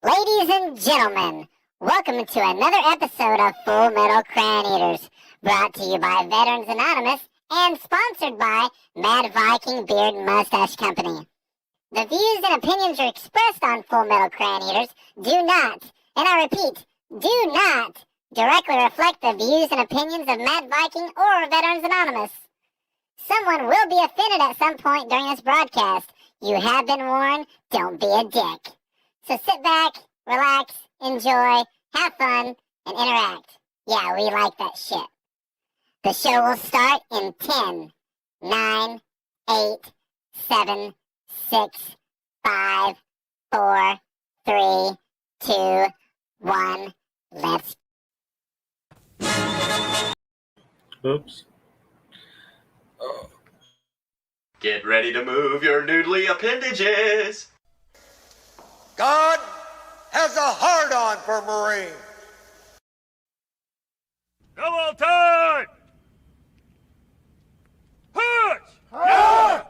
Ladies and gentlemen, welcome to another episode of Full Metal Crayon Eaters, brought to you by Veterans Anonymous and sponsored by Mad Viking Beard Mustache Company. The views and opinions expressed on Full Metal Crayon Eaters do not, and I repeat, do not directly reflect the views and opinions of Mad Viking or Veterans Anonymous. Someone will be offended at some point during this broadcast. You have been warned, don't be a dick. So sit back, relax, enjoy, have fun, and interact. Yeah, we like that shit. The show will start in 10, 9, 8, 7, 6, 5, 4, 3, 2, 1. Let's Oops. Get ready to move your noodly appendages. God has a hard-on for Marines. Double time! Push! Yeah!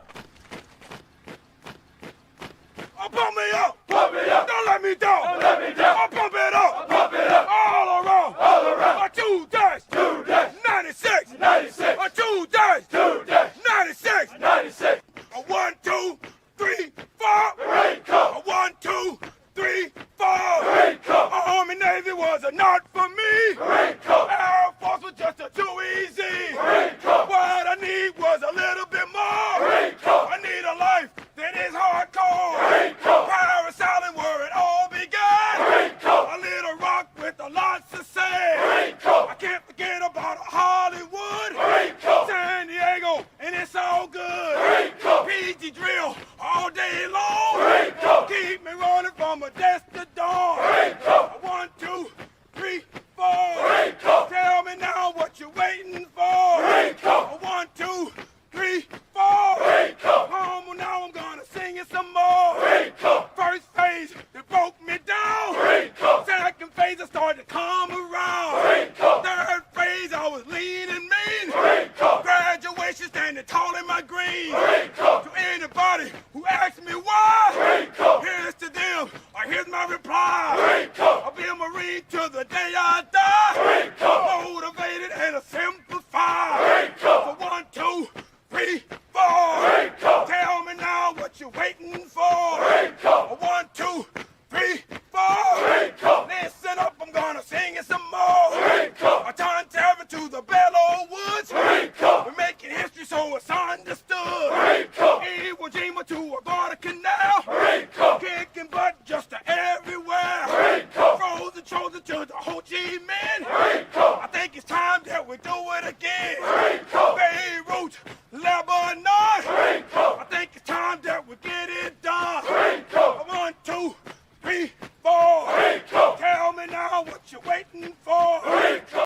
Oh, pump me up! Pump me up! Don't let me down! Don't let me down! Oh, pump it up! Oh, pump it up! All around! All around! 2 dash! 2 dash! 96! 96! 2 dash! 2 dash! 96! 96! 1, 2, 3, 4! Marine Corps! 1, 2, 3, 4! Marine Corps! Army Navy was not for me! Marine Corps! Air Force was just too easy! Marine Corps! What I need was a little bit more! Marine Corps! I need a life that is hardcore! Marine Corps! Parasailing where it all began! Marine Corps! A little rock with a lots of sand! Marine Corps! I can't forget about Hollywood! Marine Corps! San Diego, and it's all good! Marine Corps! PG drill all day long! Marine Corps! Keep me running from a desk to dawn! Marine Corps! 1, 2, 3, 4! Marine Corps! Tell me now what you're waiting for! Marine Corps! 1, 2, 3, 4! Marine Corps! Now I'm gonna sing it some more! Marine Corps! First phase, it broke me down! Marine Corps! Second phase, I started to come around! Marine Corps! Third phase, I was lean and mean! Marine Corps! Graduation standing tall in my green! Marine Corps! To anybody who asks me why! Marine Corps! Here's to them, or here's my reply! Marine Corps! I'll be a Marine till the day I die! Marine Corps! Motivated and a simplified! Marine Corps! So 1, 2, 3, 4! Marine Corps! Tell me now what you're waiting for! Marine Corps! 1, 2, 3, 4! Marine Corps! Listen up, I'm gonna sing it some more! Marine Corps! I turn terror to the Bellow Woods! Marine Corps! We're making history so it's understood! Marine Corps! Iwo Jima to a Guadalcanal! Marine Corps! Kicking butt just to everywhere! Marine Corps! Frozen chosen to the Ho Chi Minh! Marine Corps! I think it's time that we do it again! Marine Corps! Beirut, Lebanon! Marine Corps! I think it's time that we get it done! Marine Corps! 1, 2, 3, 4! Marine Corps! Tell me now what you're waiting for! Marine Corps!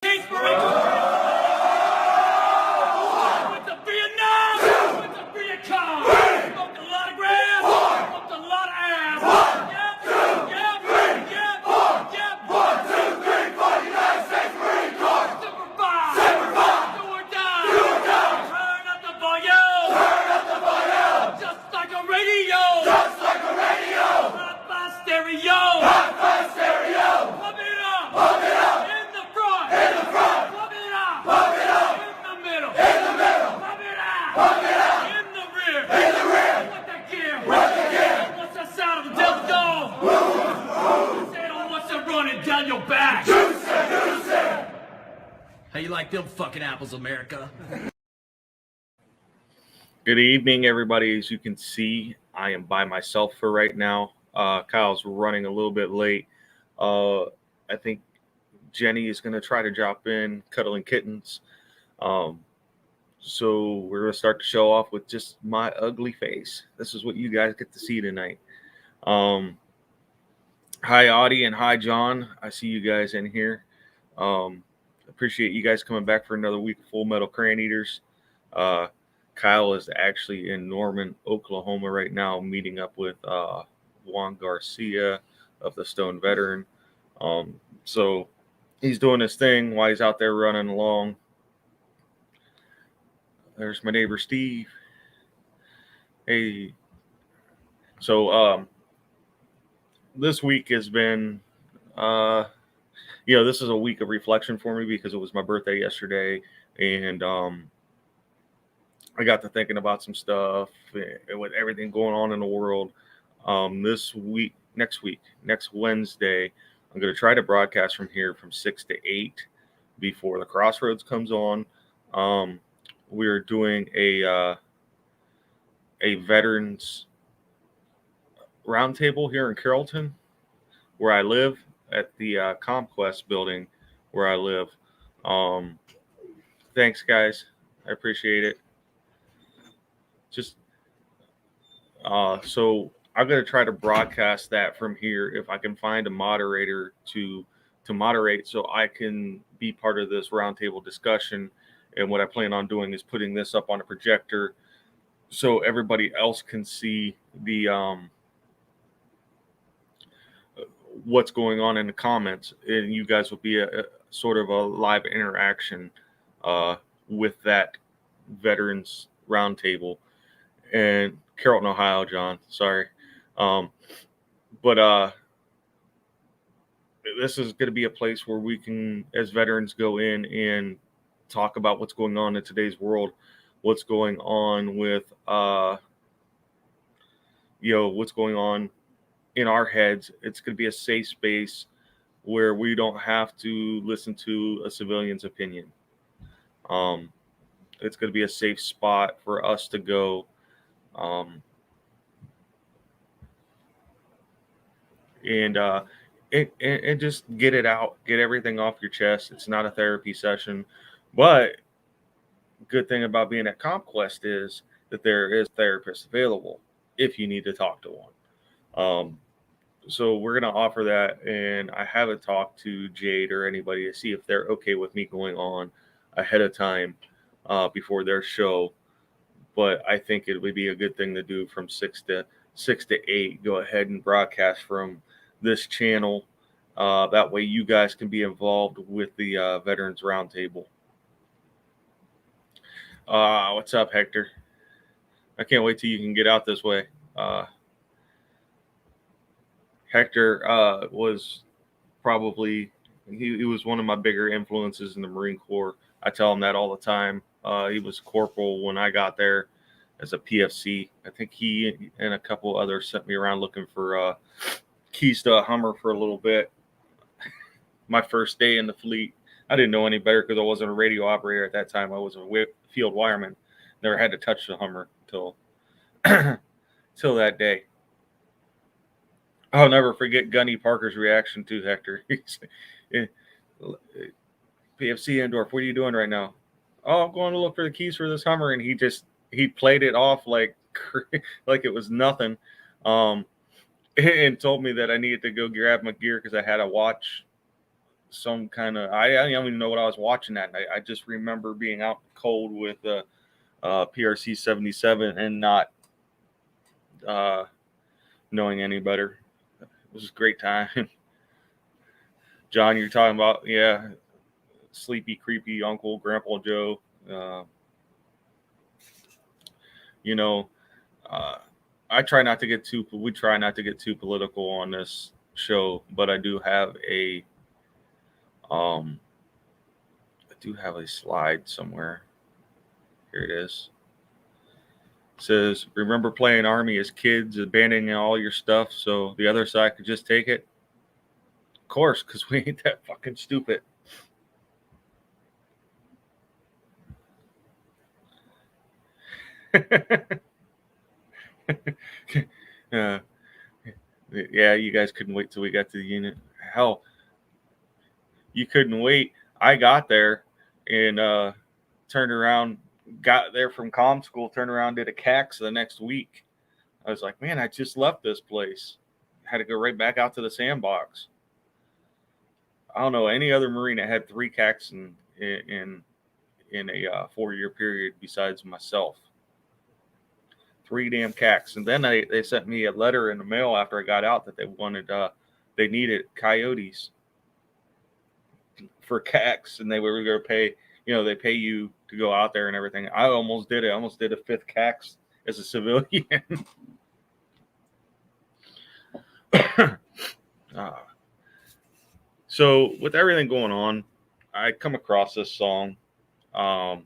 Went to Vietnam! Went to Vietcong! Smoked a lot of grass! Smoked a lot of ass! Yep! 1, 2, 3, 4! United States Marine Corps! Super 5! Do or die! Turn up the volume! Just like a radio! Hi-fi stereo! Pump it up! In the front! Pump it up! In the middle! Pump it out! In the rear! What that gear? What's that sound of the Delta Dawn? Say on what's that running down your back? How you like them fucking apples, America? Good evening, everybody. As you can see, I am by myself for right now. Kyle's running a little bit late. I think Jenny is going to try to drop in, cuddling kittens. So we're going to start the show off with just my ugly face. This is what you guys get to see tonight. Hi, Audie, and hi, John. I see you guys in here. Appreciate you guys coming back for another week of Full Metal Crayon Eaters. Kyle is actually in Norman, Oklahoma right now, meeting up with Juan Garcia of the Stone Veteran. So he's doing his thing while he's out there running along. There's my neighbor Steve. Hey. So this week has been, this is a week of reflection for me because it was my birthday yesterday, and I got to thinking about some stuff with everything going on in the world. Next Wednesday, I'm going to try to broadcast from here from 6 to 8 before the Crossroads comes on. We're doing a veterans roundtable here in Carrollton, where I live, at the ComQuest building where I live. Thanks, guys. I appreciate it. Just so I'm going to try to broadcast that from here if I can find a moderator to moderate, so I can be part of this roundtable discussion. And what I plan on doing is putting this up on a projector so everybody else can see the what's going on in the comments, and you guys will be a sort of a live interaction with that veterans roundtable. And Carrollton, Ohio, John. Sorry. But this is going to be a place where we can, as veterans, go in and talk about what's going on in today's world, what's going on with, what's going on in our heads. It's going to be a safe space where we don't have to listen to a civilian's opinion. It's going to be a safe spot for us to go. And just get it out, get everything off your chest. It's not a therapy session, but good thing about being at ComQuest is that there is therapists available if you need to talk to one. So we're going to offer that, and I haven't talked to Jade or anybody to see if they're okay with me going on ahead of time before their show. But I think it would be a good thing to do from 6 to 8. Go ahead and broadcast from this channel. That way you guys can be involved with the Veterans Roundtable. What's up, Hector? I can't wait till you can get out this way. Hector was probably, he was one of my bigger influences in the Marine Corps. I tell him that all the time. He was corporal when I got there as a PFC. I think he and a couple others sent me around looking for keys to a Hummer for a little bit. My first day in the fleet, I didn't know any better because I wasn't a radio operator at that time. I was a field wireman. Never had to touch the Hummer till that day. I'll never forget Gunny Parker's reaction to Hector. PFC Endorf, what are you doing right now? Oh, I'm going to look for the keys for this Hummer. And he played it off like it was nothing. And told me that I needed to go grab my gear because I had to watch some kind of, I don't even know what I was watching that night. I just remember being out cold with PRC 77 and not knowing any better. It was a great time. John, you're talking about, sleepy, creepy Uncle, Grandpa Joe. I try not to get we try not to get too political on this show, but I do have a slide somewhere. Here it is. It says, remember playing Army as kids, abandoning all your stuff so the other side could just take it? Of course, because we ain't that fucking stupid. Yeah, you guys couldn't wait till we got to the unit. Hell, you couldn't wait. I got there and turned around, got there from comm school, turned around, did a CAX the next week. I was like, man, I just left this place. Had to go right back out to the sandbox. I don't know any other Marine that had 3 CACs in a 4-year period besides myself. 3 damn CACs. And then they sent me a letter in the mail after I got out that they needed coyotes for CACs, and they were going to pay, they pay you to go out there and everything. I almost did it. I almost did a 5th CACs as a civilian. So with everything going on, I come across this song, and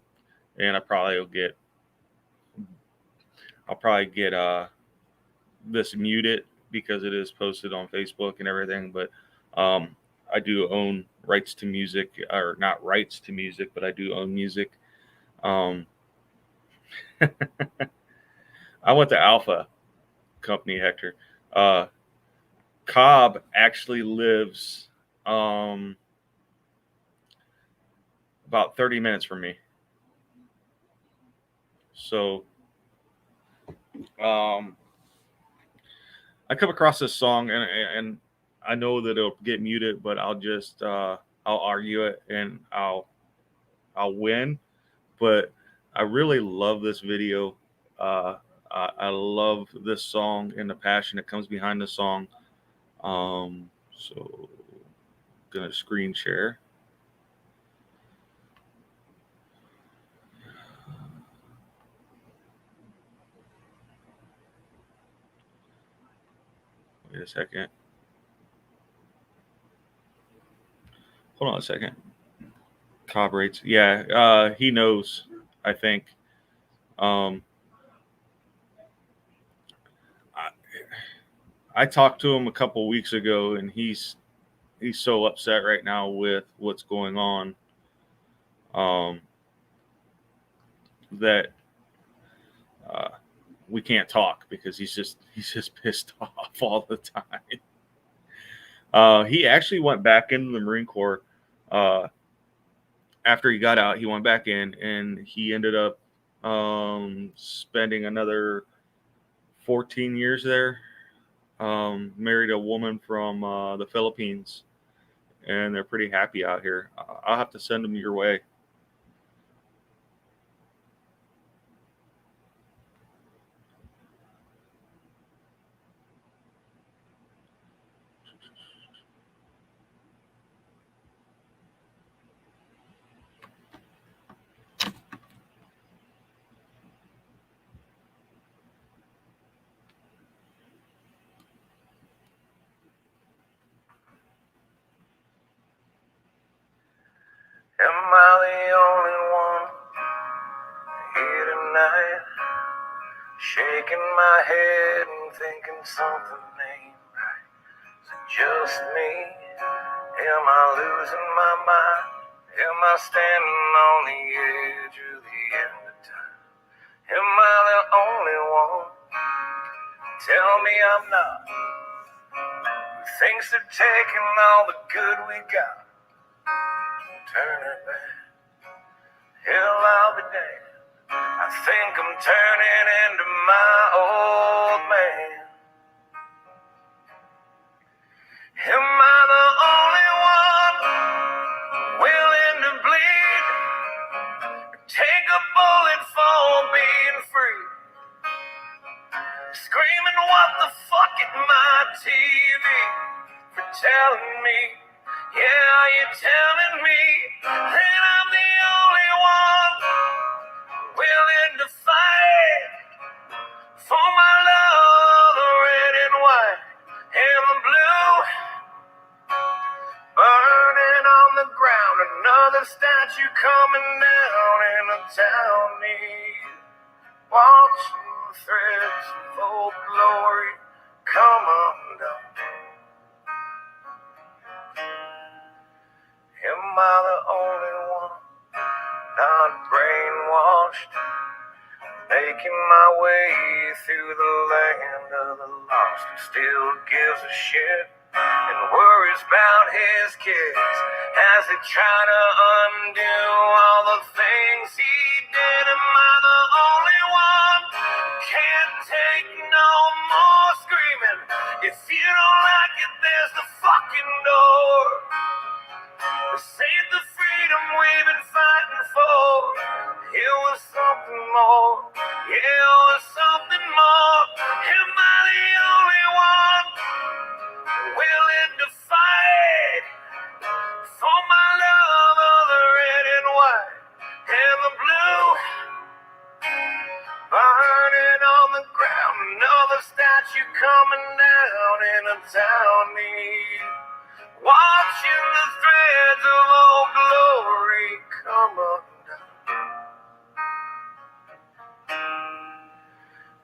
I'll probably get this muted because it is posted on Facebook and everything. But I do own rights to music, or not rights to music, but I do own music. I went to Alpha Company, Hector. Cobb actually lives about 30 minutes from me. So I come across this song, and I know that it'll get muted, but I'll just I'll argue it and I'll win. But I really love this video. I love this song and the passion that comes behind the song. So gonna screen share. Wait a second. Hold on a second. Cobb rates. Yeah, he knows, I think. I talked to him a couple weeks ago, and he's so upset right now with what's going on, that we can't talk because he's just pissed off all the time. He actually went back into the Marine Corps. After he got out, he went back in, and he ended up spending another 14 years there. Married a woman from the Philippines, and they're pretty happy out here. I'll have to send them your way. Am I the only one here tonight? Shaking my head and thinking something ain't right. Is it just me? Am I losing my mind? Am I standing on the edge of the end of time? Am I the only one? Tell me I'm not. Who thinks they're taking all the good we got? Turn it back. Hell, I'll be damned. I think I'm turning into my old man. Am I the only one willing to bleed? Take a bullet for being free. Screaming what the fuck at my TV for telling me, yeah, you're telling me that I'm the only one willing to fight for my love, the red and white and the blue. Burning on the ground, another statue coming down in a town need. Watching the threads of old glory come undone. Am I the only one not brainwashed? Making my way through the land of the lost, who still gives a shit and worries about his kids as they try to undo all the things he did. Am I the only one who can't take no more screaming? If you don't like it, there's the fucking door. This ain't the freedom we've been fighting for. It was something more. Yeah, it was something more. Am I the only one willing to fight for my love of the red and white and the blue? Burning on the ground, another statue coming down in a town need. watching the threads of old glory come undone.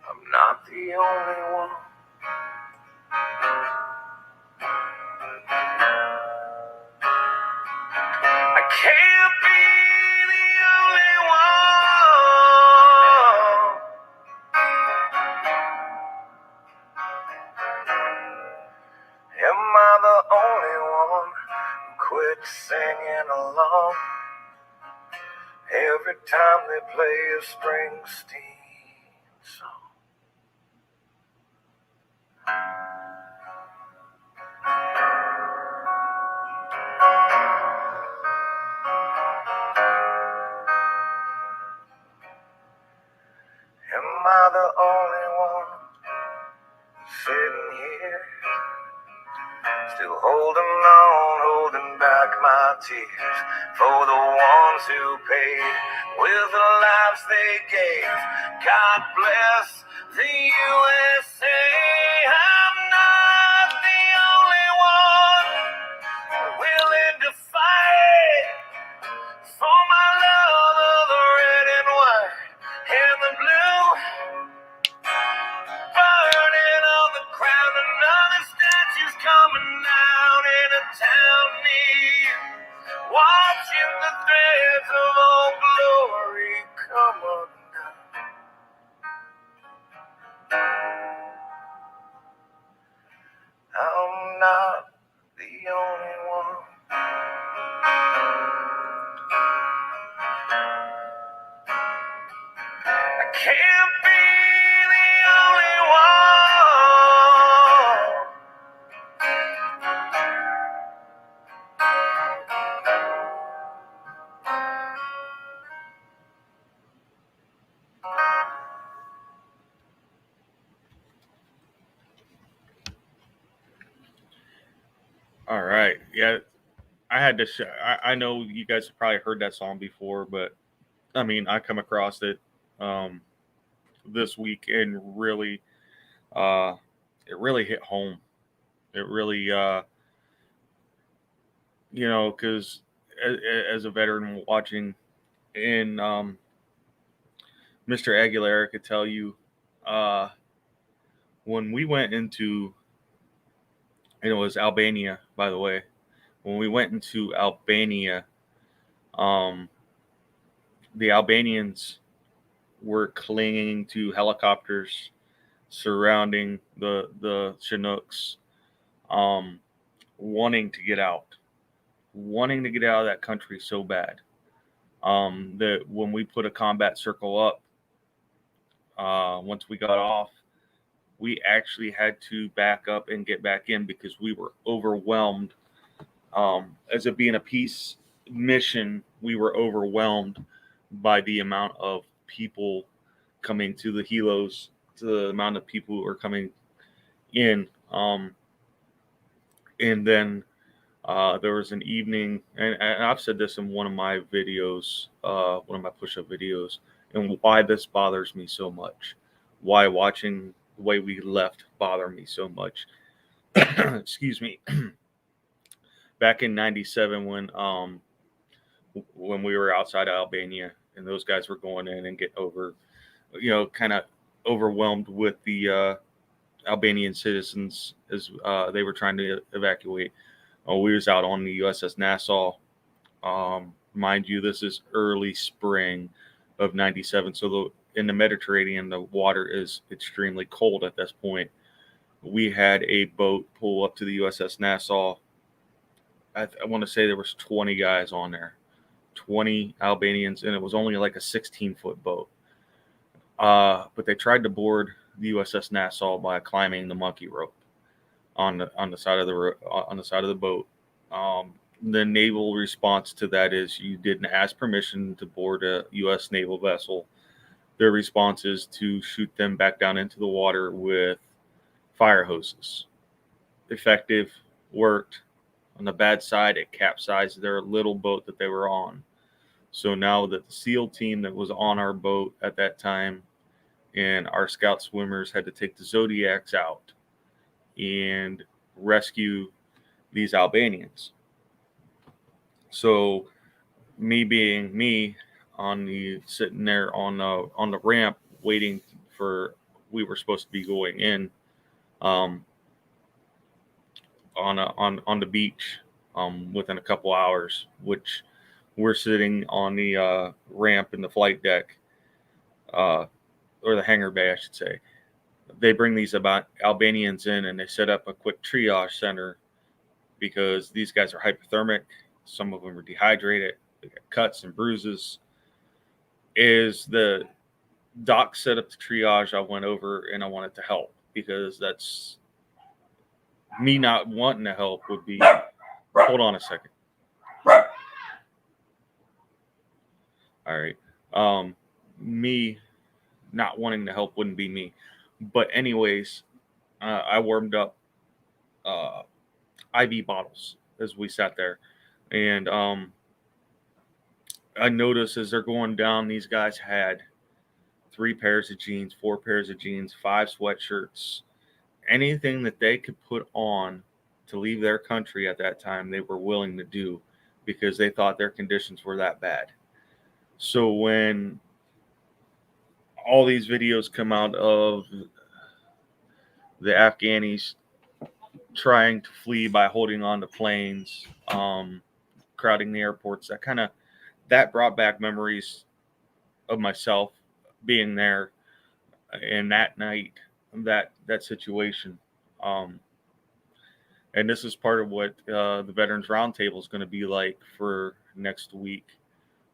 I'm not the only one. I can't be the only one. Am I the only one who quit singing along every time they play a Springsteen song? Am I the only one sitting here, still holding on, holding back my tears for the ones who paid with the lives they gave? God bless the USA. I'm not the only one willing to fight for my love of the red and white and the blue, burning on the ground. Another statue's coming down in a town near you, watching the threads of old glory come undone. I'm not the only one. I can't be the only All right. Yeah, I had to. I know you guys have probably heard that song before, but I mean, I come across it this week and really, it really hit home. It really, because as a veteran watching, and Mr. Aguilera could tell you, when we went into, and it was Albania, by the way, when we went into Albania, the Albanians were clinging to helicopters surrounding the Chinooks, wanting to get out of that country so bad, that when we put a combat circle up, once we got off, we actually had to back up and get back in because we were overwhelmed. As it being a peace mission, we were overwhelmed by the amount of people coming to the helos, to the amount of people who are coming in. And then there was an evening, and I've said this in one of my videos, one of my push-up videos, and why this bothers me so much, why watching the way we left bother me so much. Excuse me. Back in '97, when we were outside of Albania and those guys were going in and getting over, kind of overwhelmed with the Albanian citizens as they were trying to evacuate. We was out on the USS Nassau. Mind you, this is early spring of '97, so in the Mediterranean, the water is extremely cold at this point. We had a boat pull up to the USS Nassau. I want to say there was 20 guys on there, 20 Albanians, and it was only like a 16-foot boat. But they tried to board the USS Nassau by climbing the monkey rope on the side of the boat. The naval response to that is you didn't ask permission to board a U.S. naval vessel. Their response is to shoot them back down into the water with fire hoses. Effective, worked. On the bad side, it capsized their little boat that they were on. So now that the SEAL team that was on our boat at that time and our scout swimmers had to take the Zodiacs out and rescue these Albanians. So me being me, sitting there on the ramp waiting for, we were supposed to be going in on the beach within a couple hours, which we're sitting on the ramp in the flight deck, or the hangar bay, I should say. They bring these about Albanians in, and they set up a quick triage center because these guys are hypothermic. Some of them are dehydrated. They got cuts and bruises. Is the doc set up the triage? I went over and I wanted to help, because that's me not wanting to help would be, hold on a second. All right. Me not wanting to help wouldn't be me. But anyways, I warmed up IV bottles as we sat there. And I noticed as they're going down, these guys had 3 pairs of jeans, 4 pairs of jeans, 5 sweatshirts, anything that they could put on to leave their country at that time, they were willing to do, because they thought their conditions were that bad. So when all these videos come out of the Afghanis trying to flee by holding on to planes, crowding the airports, that brought back memories of myself being there, and that night, that situation. And this is part of what the Veterans Roundtable is going to be like for next week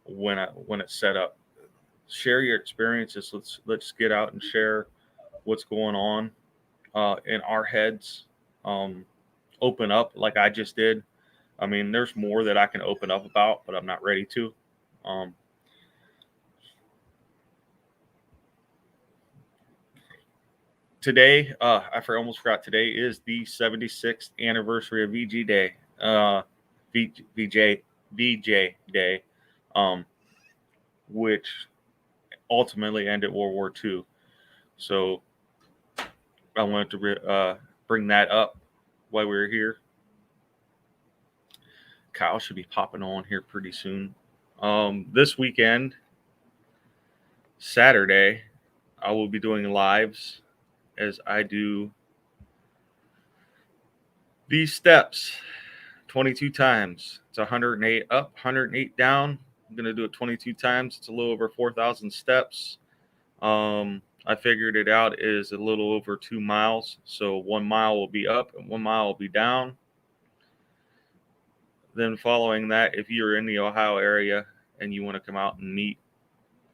when it's set up. Share your experiences. Let's get out and share what's going on in our heads. Open up like I just did. I mean, there's more that I can open up about, but I'm not ready to. Today, I almost forgot, today is the 76th anniversary of VJ Day. VJ Day, which ultimately ended World War II. So I wanted to bring that up while we were here. Kyle should be popping on here pretty soon. This weekend, Saturday, I will be doing lives as I do these steps 22 times. It's 108 up, 108 down. I'm going to do it 22 times. It's a little over 4,000 steps. I figured it out is a little over 2 miles. So 1 mile will be up and 1 mile will be down. Then following that, if you're in the Ohio area and you want to come out and meet,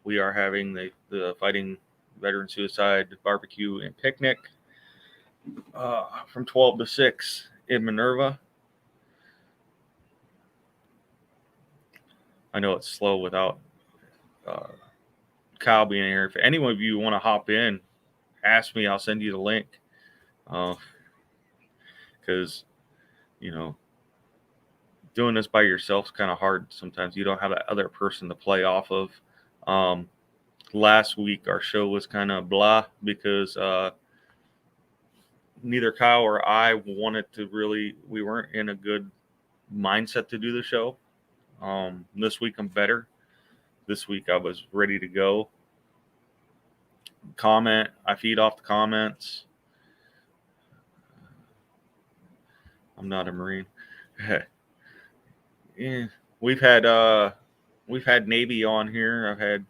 we are having the Fighting Veteran Suicide Barbecue and Picnic from 12 to 6 in Minerva. I know it's slow without Kyle being here. If any one of you want to hop in, ask me. I'll send you the link. Because, doing this by yourself is kind of hard sometimes. You don't have that other person to play off of. Last week, our show was kind of blah because neither Kyle or I wanted to we weren't in a good mindset to do the show. This week, I'm better. This week, I was ready to go. Comment. I feed off the comments. I'm not a Marine. Yeah, we've had Navy on here. I've had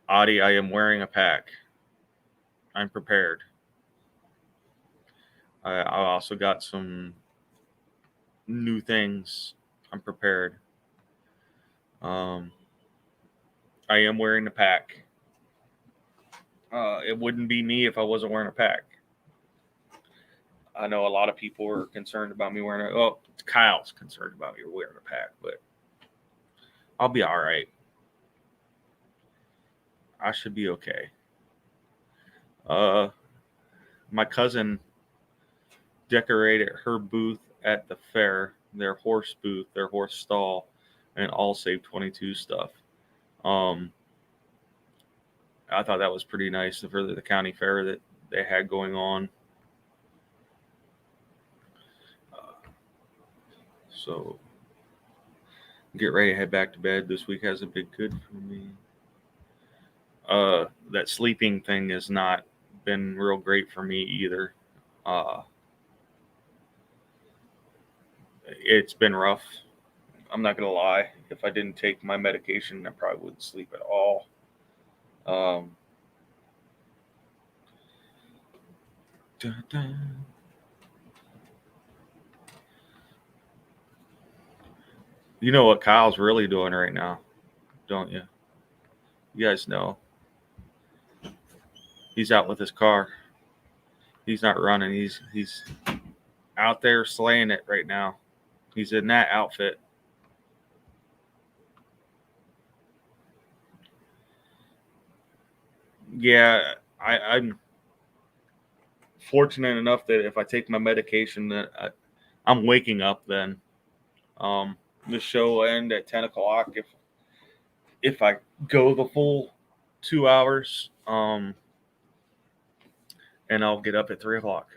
Adi. I am wearing a pack. I'm prepared. I also got some new things. I'm prepared. I am wearing the pack. It wouldn't be me if I wasn't wearing a pack. I know a lot of people are concerned about me wearing it. Oh, Kyle's concerned about me wearing a pack, but I'll be all right. I should be okay. My cousin decorated her booth at the fair, their horse booth, their horse stall, and all Save 22 stuff. I thought that was pretty nice for the county fair that they had going on. So get ready to head back to bed. This week hasn't been good for me. That sleeping thing has not been real great for me either. It's been rough. I'm not gonna lie. If I didn't take my medication, I probably wouldn't sleep at all. Dun, dun. You know what Kyle's really doing right now, don't you? You guys know. He's out with his car. He's not running. He's out there slaying it right now. He's in that outfit. Yeah, I'm fortunate enough that if I take my medication, that I'm waking up then. The show will end at 10 o'clock if I go the full 2 hours. And I'll get up at 3 o'clock,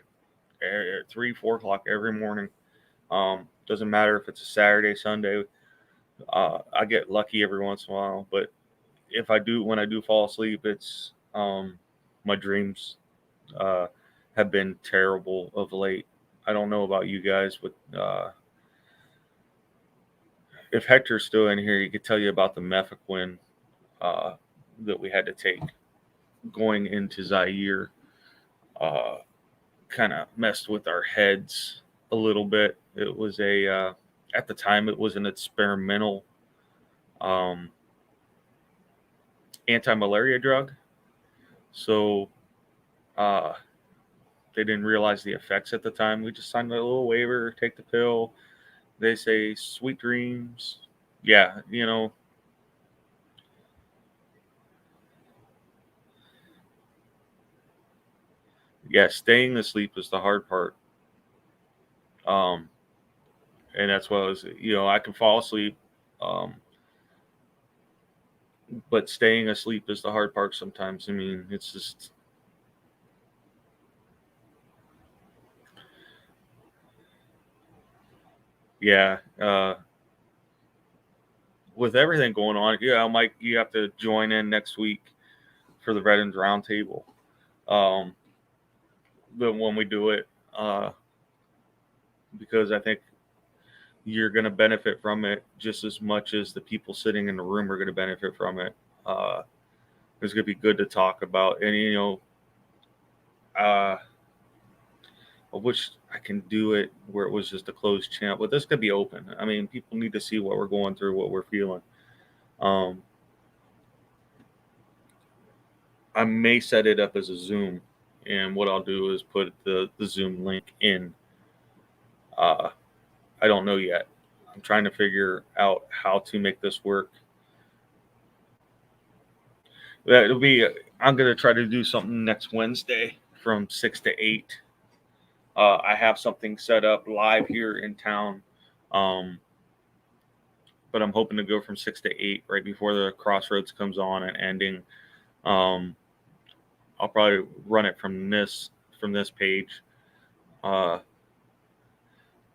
4 o'clock every morning. Doesn't matter if it's a Saturday, Sunday. I get lucky every once in a while, but when I do fall asleep, it's my dreams have been terrible of late. I don't know about you guys, but if Hector's still in here, he could tell you about the mefequine that we had to take going into Zaire. Kind of messed with our heads a little bit. It was at the time, it was an experimental anti-malaria drug. So they didn't realize the effects at the time. We just signed a little waiver, take the pill. They say sweet dreams. Yeah, yeah, staying asleep is the hard part. And that's what I was, I can fall asleep. But staying asleep is the hard part sometimes. I mean, it's just, yeah. With everything going on, yeah, Mike, you have to join in next week for the Veterans Roundtable. But when we do it, because I think you're going to benefit from it just as much as the people sitting in the room are going to benefit from it. It's going to be good to talk about. And, I wish I can do it where it was just a closed channel, but this could be open. I mean, people need to see what we're going through, what we're feeling. I may set it up as a Zoom, and what I'll do is put the Zoom link in. I don't know yet. I'm trying to figure out how to make this work. I'm going to try to do something next Wednesday from 6 to 8. I have something set up live here in town. But I'm hoping to go from 6 to 8 right before the Crossroads comes on and ending. I'll probably run it from this page.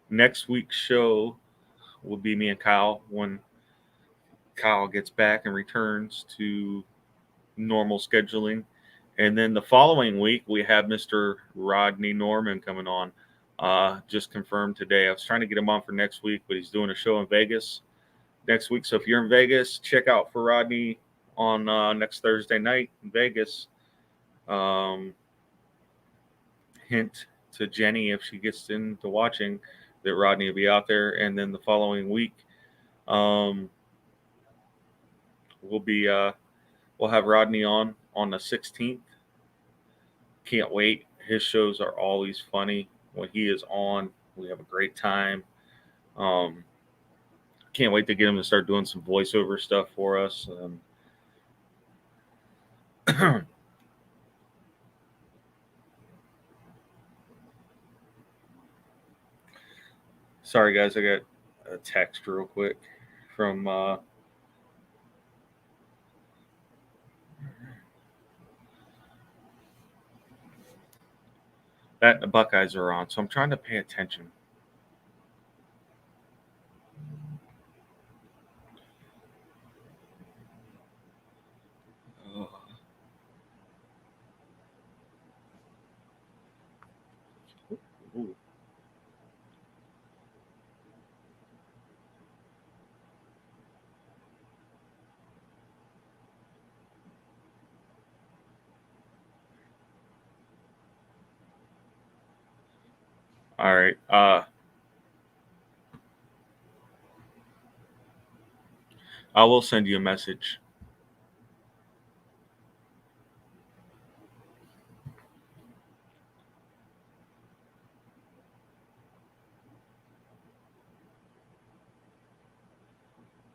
Next week's show will be me and Kyle when Kyle gets back and returns to normal scheduling. And then the following week, we have Mr. Rodney Norman coming on. Just confirmed today. I was trying to get him on for next week, but he's doing a show in Vegas next week. So if you're in Vegas, check out for Rodney on next Thursday night in Vegas. Hint to Jenny, if she gets into watching, that Rodney will be out there. And then the following week, we'll have Rodney on the 16th. Can't wait. His shows are always funny. When he is on, we have a great time. Can't wait to get him to start doing some voiceover stuff for us. Sorry, guys. I got a text real quick from that the Buckeyes are on, so I'm trying to pay attention. Ooh. All right. I will send you a message.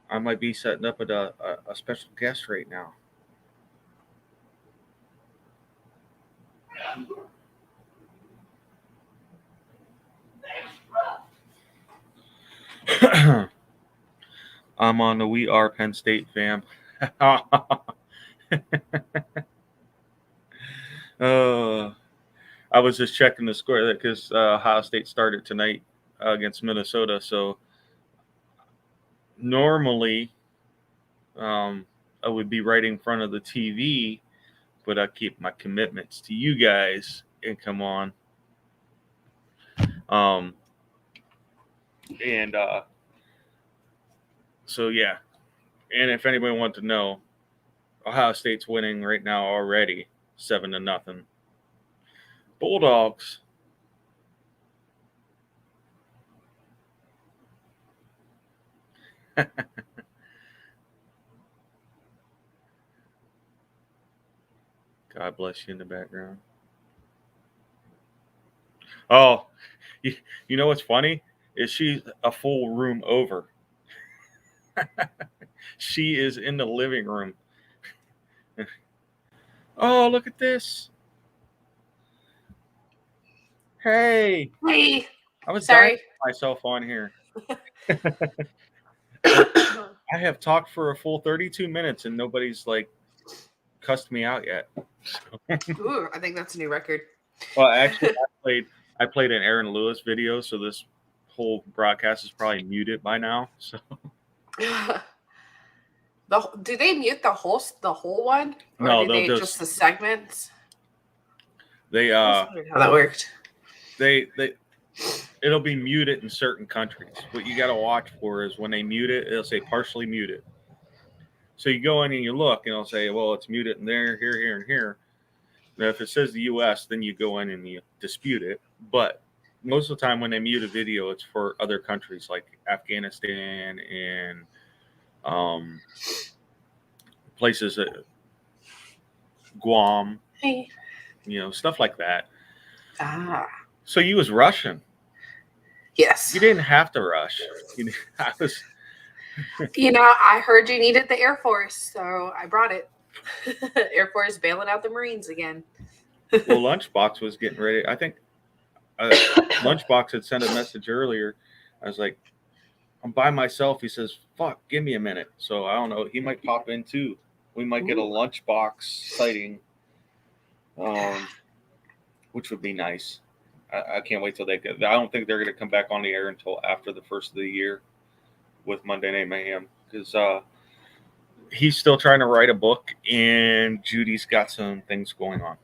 I might be setting up a special guest right now. I'm on the We Are Penn State fam. I was just checking the score because Ohio State started tonight against Minnesota. So normally I would be right in front of the TV, but I keep my commitments to you guys and come on. And so, yeah. And if anybody wants to know, Ohio State's winning right now already, 7-0. Bulldogs. God bless you in the background. Oh, you know what's funny? Is she's a full room over. She is in the living room. Oh, look at this. Hey. Hey. I was Sorry. dying myself on here. I have talked for a full 32 minutes and nobody's like cussed me out yet. Ooh, I think that's a new record. Well, actually, I played an Aaron Lewis video, so this whole broadcast is probably muted by now. So, Do they mute the whole one? Or no, do they'll they just the segments? They I wondered how that worked. It'll be muted in certain countries. What you got to watch for is when they mute it, it'll say partially muted. So you go in and you look, and it'll say, well, it's muted in there, here, and here. Now, if it says the U.S., then you go in and you dispute it. But most of the time when they mute a video, it's for other countries like Afghanistan and places, Guam, Hey. Stuff like that. Ah. So you was Russian. Yes. You didn't have to rush. I heard you needed the Air Force, so I brought it. Air Force bailing out the Marines again. Well, Lunchbox was getting ready. I think Lunchbox had sent a message earlier. I was like, I'm by myself. He says, fuck, give me a minute. So I don't know. He might pop in too. We might get a Lunchbox sighting, which would be nice. I can't wait till they get. I don't think they're going to come back on the air until after the first of the year with Monday Night Mayhem because he's still trying to write a book and Judy's got some things going on.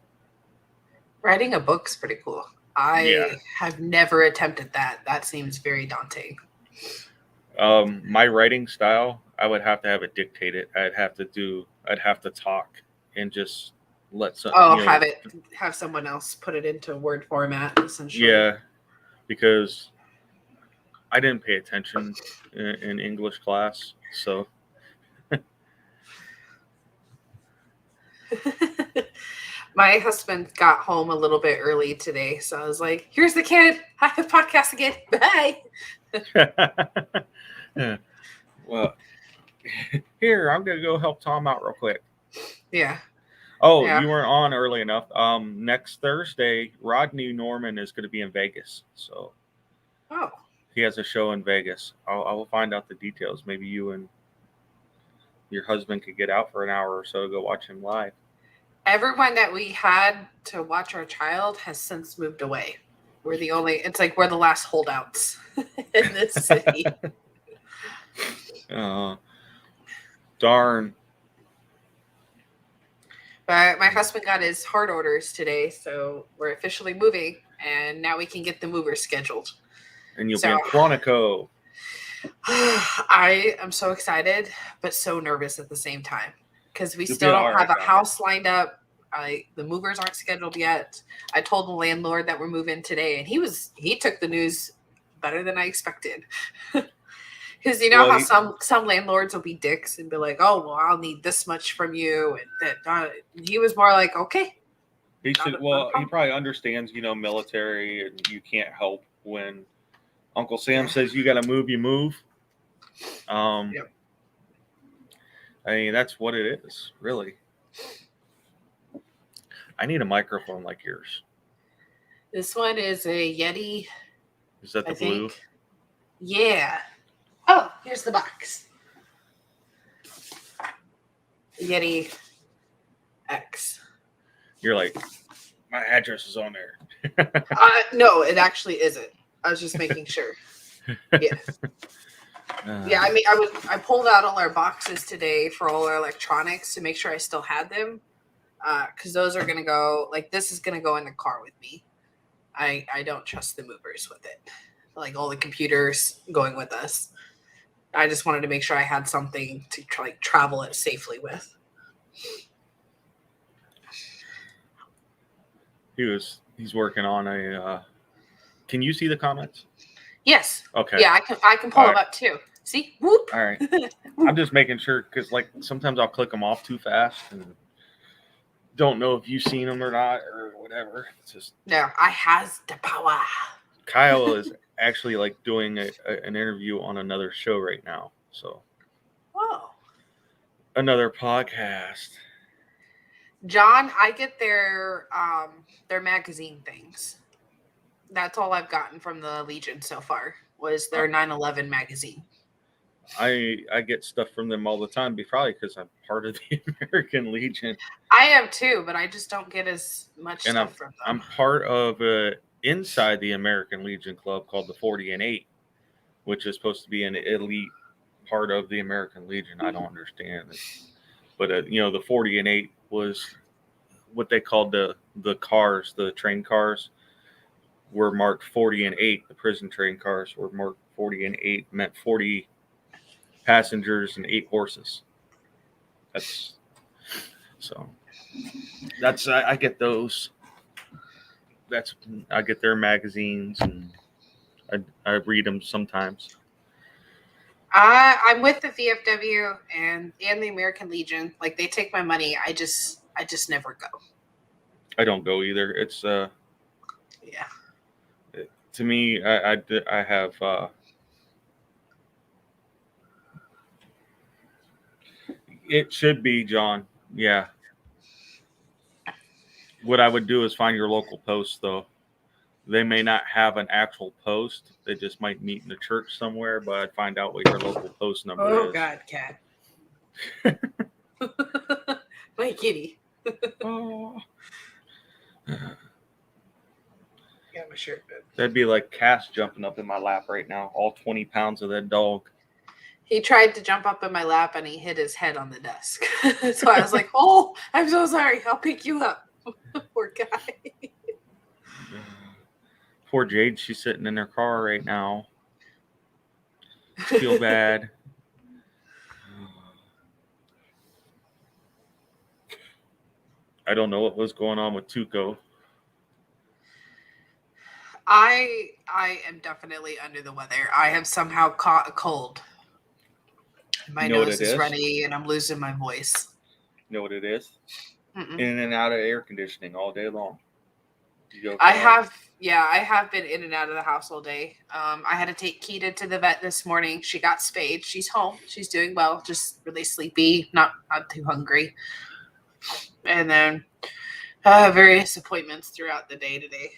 Writing a book's pretty cool. I have never attempted that. That seems very daunting. My writing style, I would have to have it dictated. I'd have to talk and just let some. Have someone else put it into Word format, essentially. Yeah, because I didn't pay attention in English class, so. My husband got home a little bit early today, so I was like, here's the kid. I have podcast again. Bye. Yeah. Well, here, I'm going to go help Tom out real quick. Yeah. Oh, yeah. You weren't on early enough. Next Thursday, Rodney Norman is going to be in Vegas. So he has a show in Vegas. I will find out the details. Maybe you and your husband could get out for an hour or so to go watch him live. Everyone that we had to watch our child has since moved away. We're the last holdouts in this city. Darn. But my husband got his heart orders today, so we're officially moving. and now we can get the movers scheduled. And you'll So- be in Quantico. I am so excited, but so nervous at the same time because we You'll still be don't all have right, a Donna. house lined up. The movers aren't scheduled yet. I told the landlord that we're moving today, and he took the news better than I expected. Because you know Well, how some landlords will be dicks and be like, "Oh, well, I'll need this much from you," and that he was more like, "Okay." He Not should. a Well, he problem. probably understands, military, and you can't help when Uncle Sam says you got to move. You move. Yep. I mean, that's what it is, really. I need a microphone like yours. This one is a Yeti. Is that the I blue? think. Yeah. Oh, here's the box. Yeti X. You're like, my address is on there. No, it actually isn't. I was just making sure. Yeah. Yeah, I mean, I pulled out all our boxes today for all our electronics to make sure I still had them, because those are gonna go. Like, this is gonna go in the car with me. I don't trust the movers with it. Like all the computers going with us. I just wanted to make sure I had something to travel it safely with. He's working on a. Can you see the comments? Yes. Okay. Yeah, I can pull All them right. up too. See? Whoop. All right. I'm just making sure because like sometimes I'll click them off too fast and don't know if you've seen them or not or whatever. It's just No, I has the power. Kyle is actually like doing an interview on another show right now. So Whoa. another podcast. John, I get their magazine things. That's all I've gotten from the Legion so far was their 9/11 magazine. I get stuff from them all the time, probably because I'm part of the American Legion. I am too, but I just don't get as much And stuff from them. I'm part of inside the American Legion club called the 40 and 8, which is supposed to be an elite part of the American Legion. I don't understand it. But, the 40 and 8 was what they called the cars, the train cars were marked 40 and 8. The prison train cars were marked 40 and 8, meant 40 passengers and 8 horses. I get those. I get their magazines and I read them sometimes. I'm with the VFW and the American Legion. Like, they take my money. I just never go. I don't go either. It's Yeah. to me, I have it should be, John. Yeah. What I would do is find your local post, though. They may not have an actual post. They just might meet in the church somewhere, but I'd find out what your local post number Oh is. God, cat. My kitty. Oh. Got my shirt bit. That'd be like Cass jumping up in my lap right now. All 20 pounds of that dog. He tried to jump up in my lap and he hit his head on the desk. So I was like, "Oh, I'm so sorry. I'll pick you up." Poor guy. Poor Jade, she's sitting in her car right now. Feel bad. I don't know what was going on with Tuco. I am definitely under the weather. I have somehow caught a cold. My You know what nose it is is? runny and I'm losing my voice. You know what it is? Mm-mm. In and out of air conditioning all day long. You go I for- have been in and out of the house all day. I had to take Keita to the vet this morning. She got spayed. She's home. She's doing well. Just really sleepy, not too hungry. And then various appointments throughout the day today.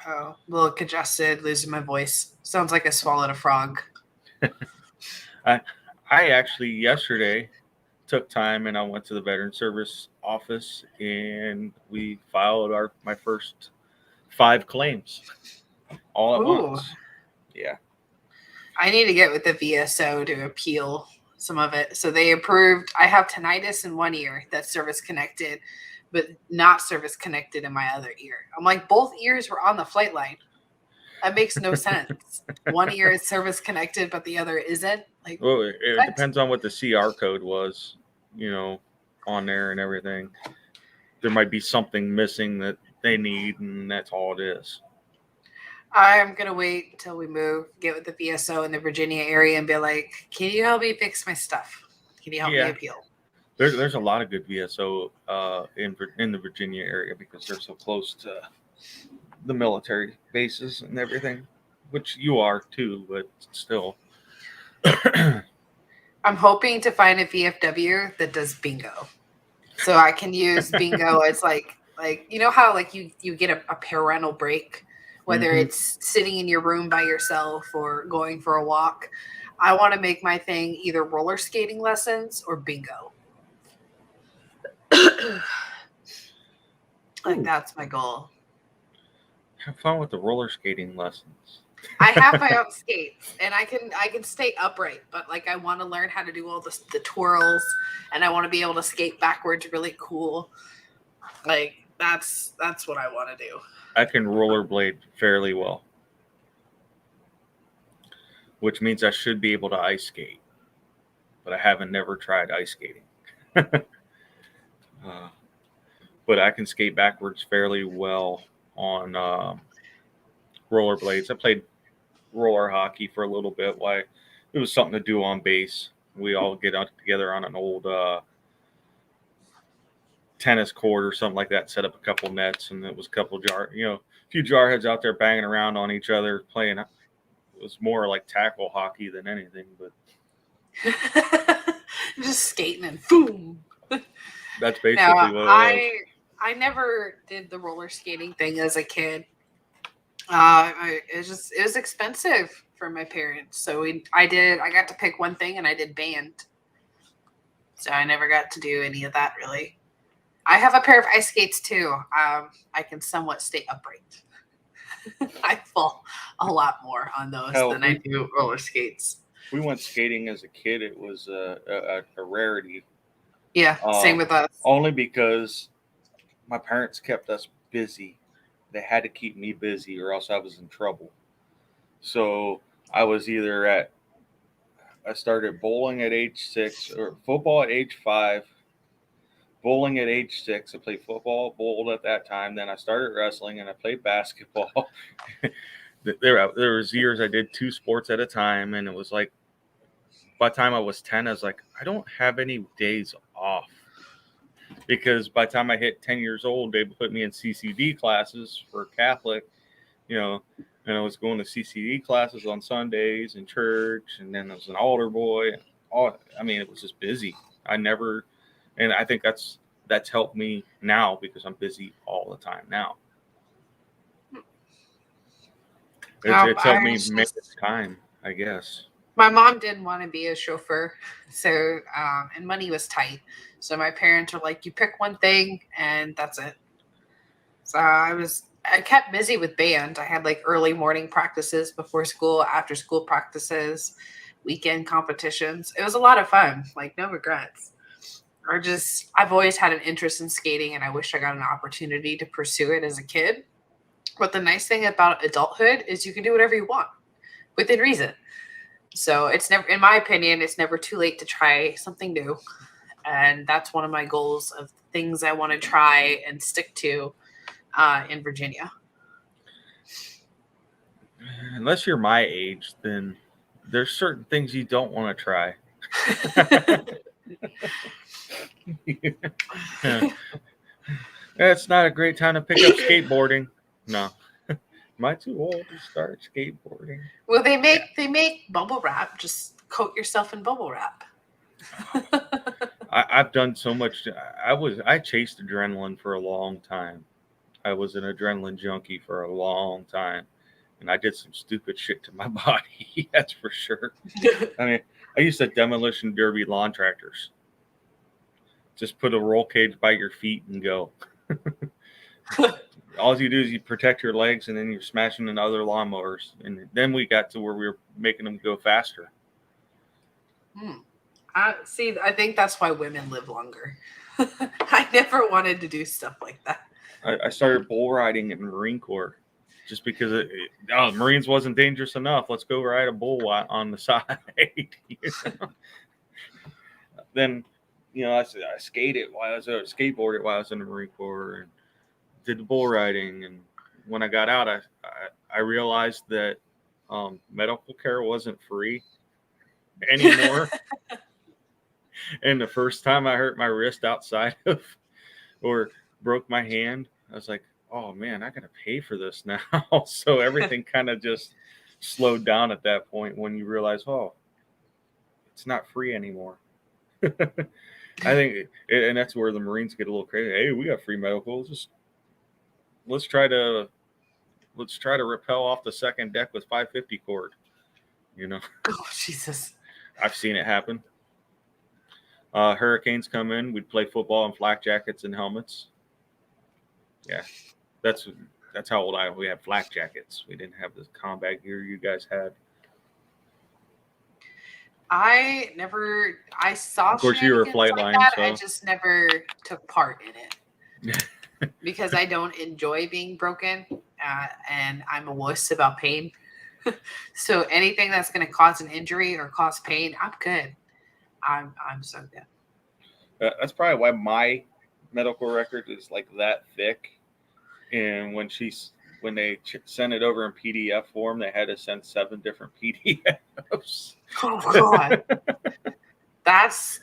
Oh, a little congested, losing my voice. Sounds like I swallowed a frog. I actually yesterday took time and I went to the Veteran Service office and we filed my first 5 claims all at Ooh. once. Yeah. I need to get with the VSO to appeal some of it. So they approved. I have tinnitus in one ear that's service connected, but not service connected in my other ear. I'm like, both ears were on the flight line. That makes no sense. One ear is service connected, but the other isn't. Like, Well, it what? depends on what the CR code was, on there and everything. There might be something missing that they need, and that's all it is. I'm going to wait until we move, get with the VSO in the Virginia area and be like, can you help me fix my stuff? Can you help me appeal? There's a lot of good VSO in the Virginia area because they're so close to the military bases and everything, which you are too, but still. I'm hoping to find a VFW that does bingo. So I can use bingo as like you know how like you get a parental break, whether it's sitting in your room by yourself or going for a walk. I want to make my thing either roller skating lessons or bingo. Like that's my goal. Have fun with the roller skating lessons. I have my own skates and I can stay upright, but like I want to learn how to do all the twirls and I want to be able to skate backwards really cool. Like that's what I want to do. I can rollerblade fairly well, which means I should be able to ice skate, but I haven't never tried ice skating. But I can skate backwards fairly well on rollerblades. I played roller hockey for a little bit. Why it was something to do on base. We all get out together on an old tennis court or something like that, set up a couple nets, and it was a couple a few jarheads out there banging around on each other playing. It was more like tackle hockey than anything, but just skating and boom. That's basically what it was. I never did the roller skating thing as a kid. It was expensive for my parents, so I got to pick one thing, and I did band. So I never got to do any of that really. I have a pair of ice skates too. I can somewhat stay upright. I fall a lot more on those than I do roller skates. We went skating as a kid. It was a rarity. Yeah, same with us. Only because my parents kept us busy. They had to keep me busy or else I was in trouble. So I was I started bowling at age 6 or football at age 5, bowling at age 6. I played football, bowled at that time. Then I started wrestling and I played basketball. There was years I did 2 sports at a time. And it was like, by the time I was 10, I was like, I don't have any days off. Because by the time I hit 10 years old, they put me in CCD classes for Catholic, and I was going to CCD classes on Sundays in church, and then I was an altar boy. It was just busy. And I think that's helped me now because I'm busy all the time now. It's helped me make time, I guess. My mom didn't want to be a chauffeur, so and money was tight. So my parents were like, "You pick one thing, and that's it." So I kept busy with band. I had like early morning practices before school, after school practices, weekend competitions. It was a lot of fun. Like no regrets. I've always had an interest in skating, and I wish I got an opportunity to pursue it as a kid. But the nice thing about adulthood is you can do whatever you want within reason. So it's never, in my opinion, it's never too late to try something new. And that's one of my goals of things I want to try and stick to in Virginia. Unless you're my age, then there's certain things you don't want to try. It's not a great time to pick up skateboarding. No. Am I too old to start skateboarding? Well, they make bubble wrap. Just coat yourself in bubble wrap. I've done so much. I chased adrenaline for a long time. I was an adrenaline junkie for a long time, and I did some stupid shit to my body. That's for sure. I used to demolition derby lawn tractors. Just put a roll cage by your feet and go. All you do is you protect your legs, and then you're smashing into other lawnmowers. And then we got to where we were making them go faster. I think that's why women live longer. I never wanted to do stuff like that. I started bull riding in Marine Corps just because Marines wasn't dangerous enough. Let's go ride a bull on the side. You know? Then, I skated skateboarded while I was in the Marine Corps and did the bull riding. And when I got out, I realized that medical care wasn't free anymore. And the first time I hurt my wrist outside of or broke my hand, I was like, oh man, I gotta pay for this now. So everything kind of just slowed down at that point when you realize, oh, it's not free anymore. I think, and that's where the Marines get a little crazy. Hey, we got free medical. Just let's try to rappel off the second deck with 550 cord. Oh Jesus! I've seen it happen. Hurricanes come in. We'd play football in flak jackets and helmets. Yeah, that's how old I am. We had flak jackets. We didn't have the combat gear you guys had. I saw. Of course, you were a flight line, so I just never took part in it because I don't enjoy being broken, and I'm a wuss about pain. So anything that's going to cause an injury or cause pain, I'm good. I'm so good. That's probably why my medical record is like that thick. And when they sent it over in PDF form, they had to send 7 different PDFs. Oh God, that's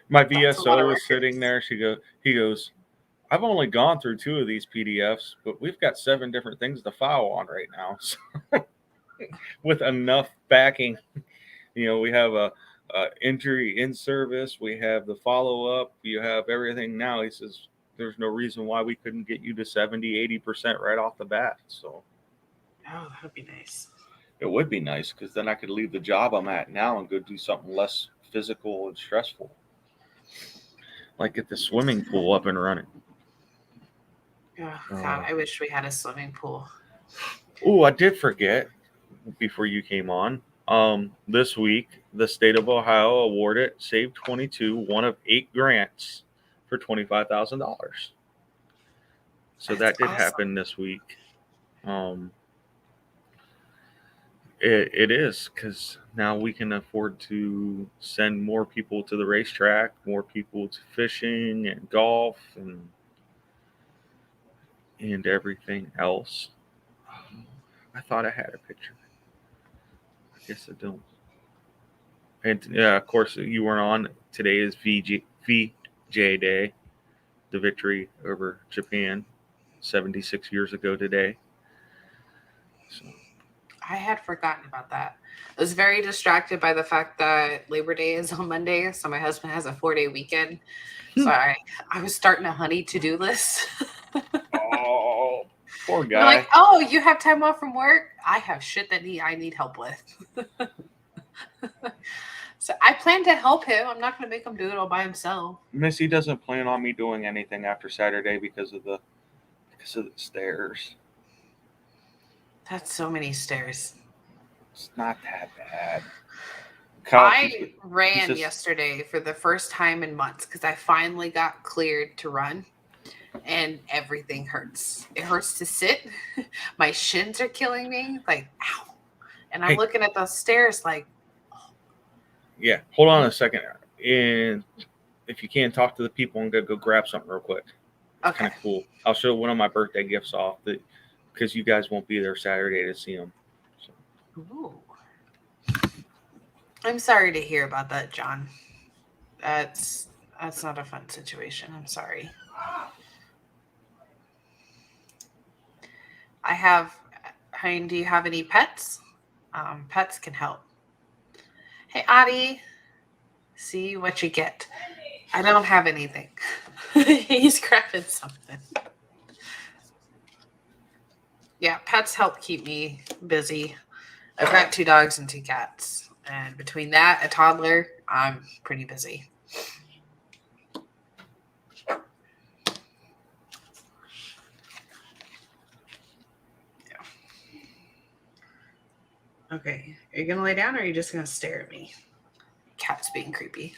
my VSO was sitting there. He goes, I've only gone through 2 of these PDFs, but we've got 7 different things to file on right now. So, with enough backing, we have a injury in service, we have the follow-up, you have everything now. He says there's no reason why we couldn't get you to 70-80% right off the bat. So that would be nice. It would be nice because then I could leave the job I'm at now and go do something less physical and stressful, like get the swimming pool up and running. Oh God, I wish we had a swimming pool. Oh, I did forget before you came on. This week, the state of Ohio awarded Save 22 one of 8 grants for $25,000. So that did happen this week. It is because now we can afford to send more people to the racetrack, more people to fishing and golf and everything else. I thought I had a picture. I guess I don't. And yeah, of course, you weren't on. Today is VJ Day, the victory over Japan 76 years ago today. So I had forgotten about that. I was very distracted by the fact that Labor Day is on Monday, so my husband has a 4-day weekend. So I was starting a honey to-do list. Oh, poor guy. They're like, oh, you have time off from work? I have shit that I need help with. So I plan to help him. I'm not going to make him do it all by himself. Missy doesn't plan on me doing anything after Saturday because of the stairs. That's so many stairs. It's not that bad. I ran yesterday for the first time in months because I finally got cleared to run, and everything hurts. It hurts to sit. My shins are killing me. Like, ow. And I'm looking at those stairs like, oh. Yeah, hold on a second. And if you can't talk to the people, I'm going to go grab something real quick. Okay. Kind of cool. I'll show one of my birthday gifts off because you guys won't be there Saturday to see them. So. Ooh. I'm sorry to hear about that, John. That's not a fun situation. I'm sorry. Do you have any pets? Pets can help. Hey, Adi. See what you get. I don't have anything. He's grabbing something. Yeah, pets help keep me busy. I've got 2 dogs and 2 cats. And between that, a toddler, I'm pretty busy. Yeah. Okay. Are you going to lay down or are you just going to stare at me? Cat's being creepy.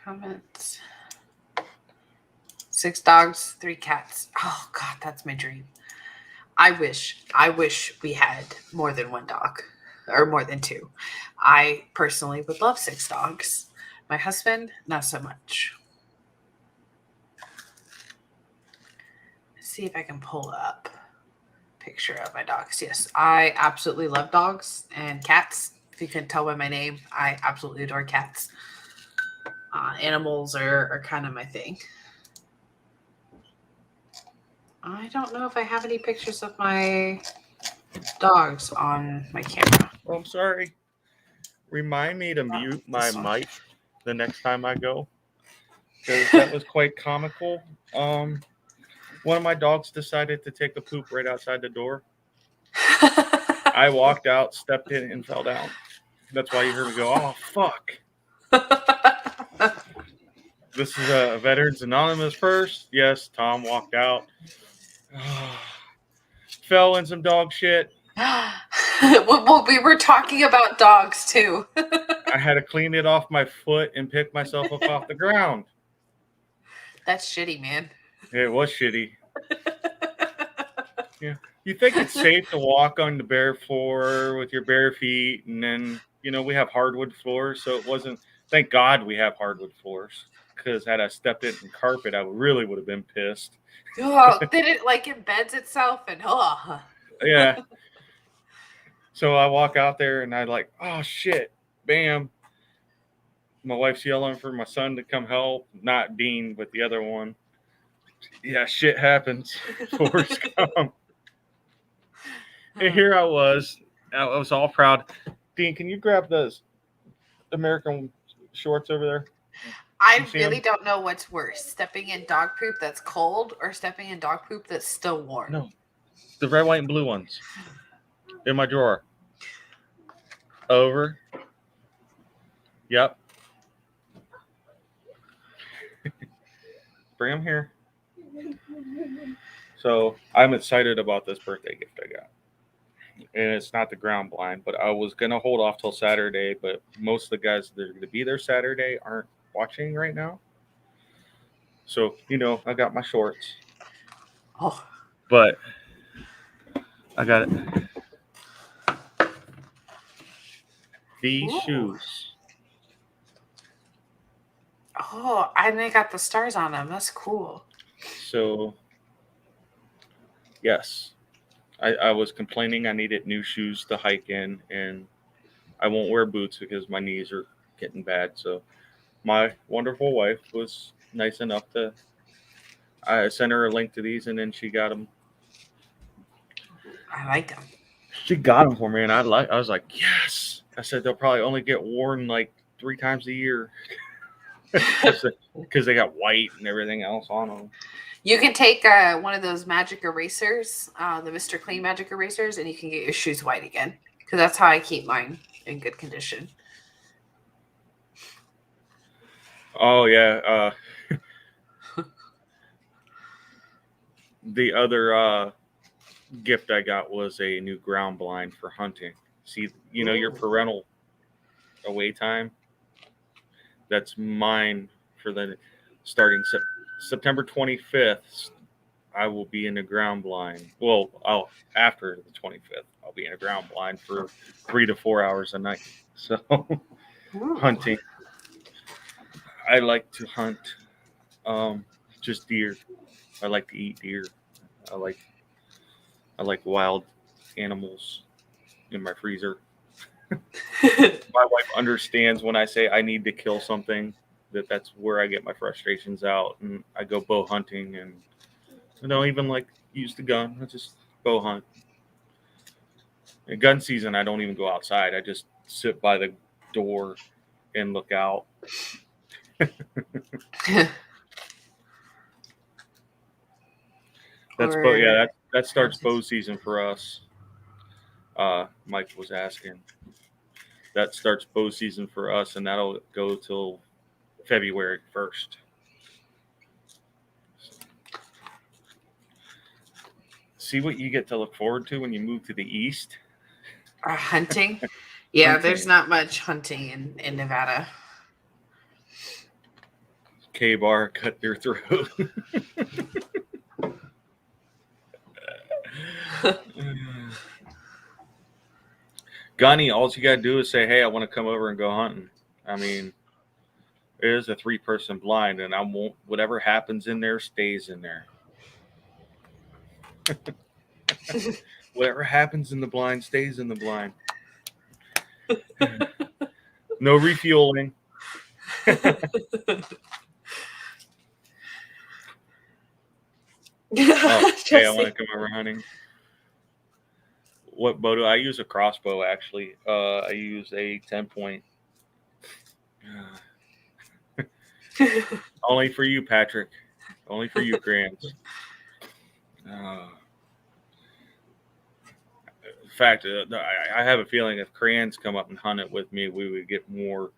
Comments. 6 dogs, 3 cats. Oh God, that's my dream. I wish we had more than 1 dog or more than 2. I personally would love 6 dogs. My husband, not so much. Let's see if I can pull up a picture of my dogs. Yes, I absolutely love dogs and cats. If you can tell by my name, I absolutely adore cats. Animals are kind of my thing. I don't know if I have any pictures of my dogs on my camera. Oh, I'm sorry. Remind me to mute my This one. mic the next time I go, because that was quite comical. One of my dogs decided to take a poop right outside the door. I walked out, stepped in, and fell down. That's why you heard me go, "Oh fuck." This is a Veterans Anonymous first. Yes, Tom walked out. Fell in some dog shit. Well, we were talking about dogs too. I had to clean it off my foot and pick myself up off the ground. That's shitty, man. It was shitty. Yeah. You think it's safe to walk on the bare floor with your bare feet, and then, we have hardwood floors, so it wasn't. Thank God we have hardwood floors, because had I stepped in carpet, I really would have been pissed. Oh, then it embeds itself and Yeah. So I walk out there and I oh shit, bam. My wife's yelling for my son to come help, not Dean, but the other one. Yeah, shit happens. Floors come. And here I was all proud. Dean, can you grab those American shorts over there? I really don't know what's worse, stepping in dog poop that's cold or stepping in dog poop that's still warm. No, the red, white, and blue ones in my drawer. Over. Yep. Bring them here. So I'm excited about this birthday gift I got. And it's not the ground blind, but I was going to hold off till Saturday, but most of the guys that are going to be there Saturday aren't watching right now. So, I got my shorts. Oh. But I got it. These shoes. Oh, and they got the stars on them. That's cool. So, yes. I was complaining I needed new shoes to hike in, and I won't wear boots because my knees are getting bad. So my wonderful wife was nice enough to I sent her a link to these, and then she got them. I like them. She got them for me, and I was like, yes. I said they'll probably only get worn 3 times a year because they got white and everything else on them. You can take one of those magic erasers, the Mr. Clean magic erasers, and you can get your shoes white again. Because that's how I keep mine in good condition. Oh, yeah. The other gift I got was a new ground blind for hunting. See, your parental away time. That's mine for the starting September 25th. I will be in a ground blind. Well, after the 25th, I'll be in a ground blind for 3 to 4 hours a night. So hunting. I like to hunt just deer. I like to eat deer. I like wild animals in my freezer. My wife understands when I say I need to kill something, that's where I get my frustrations out, and I go bow hunting, and I don't even use the gun. I just bow hunt. In gun season, I don't even go outside. I just sit by the door and look out. That starts bow season for us. Mike was asking. That starts bow season for us, and that'll go till February 1st. See what you get to look forward to when you move to the east? Hunting? Yeah, there's not much hunting in Nevada. K-bar cut their throat. Gunny, all you gotta do is say, "Hey, I want to come over and go hunting." I mean, it is a 3-person blind, and I won't. Whatever happens in there stays in there. Whatever happens in the blind stays in the blind. No refueling. Oh, hey, I want to come over hunting. What bow do I use? A crossbow, actually. I use a 10-point. Only for you, Patrick. Only for you, Grants. In fact, I have a feeling if crayons come up and hunt it with me, we would get more.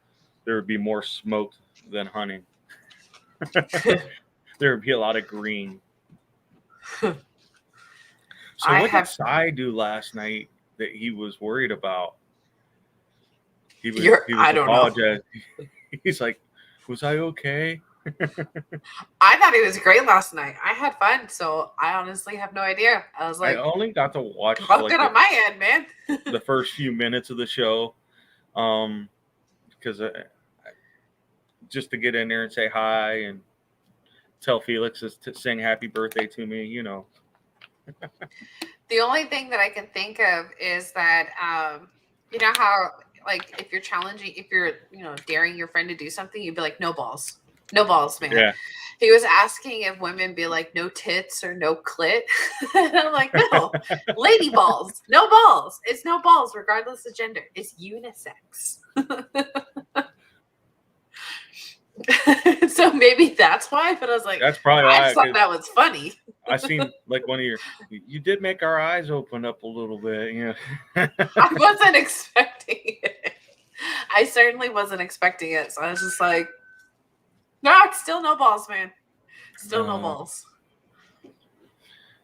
There would be more smoke than hunting. There would be a lot of green. So what did Cy do last night that he was worried about? He was I don't apologizing. He's like, "Was I okay?" I thought it was great last night. I had fun, so I honestly have no idea. I was like, I only got to watch good on my end, man. the first few minutes of the show, because just to get in there and say hi and tell Felix to sing happy birthday to me, you know. The only thing that I can think of is that, you know how, like, if you're challenging, if you're, you know, daring your friend to do something, you'd be like, no balls, man. Yeah. He was asking if women be like, no tits or no clit. And I'm like, no, lady balls, no balls. It's no balls, regardless of gender. It's unisex. So maybe that's why, but I was like, That's probably why. I just thought that was funny. I seen like one of you did make our eyes open up a little bit, you know. I wasn't expecting it. I certainly wasn't expecting it. So I was just like, no, it's still no balls, man. Still no balls.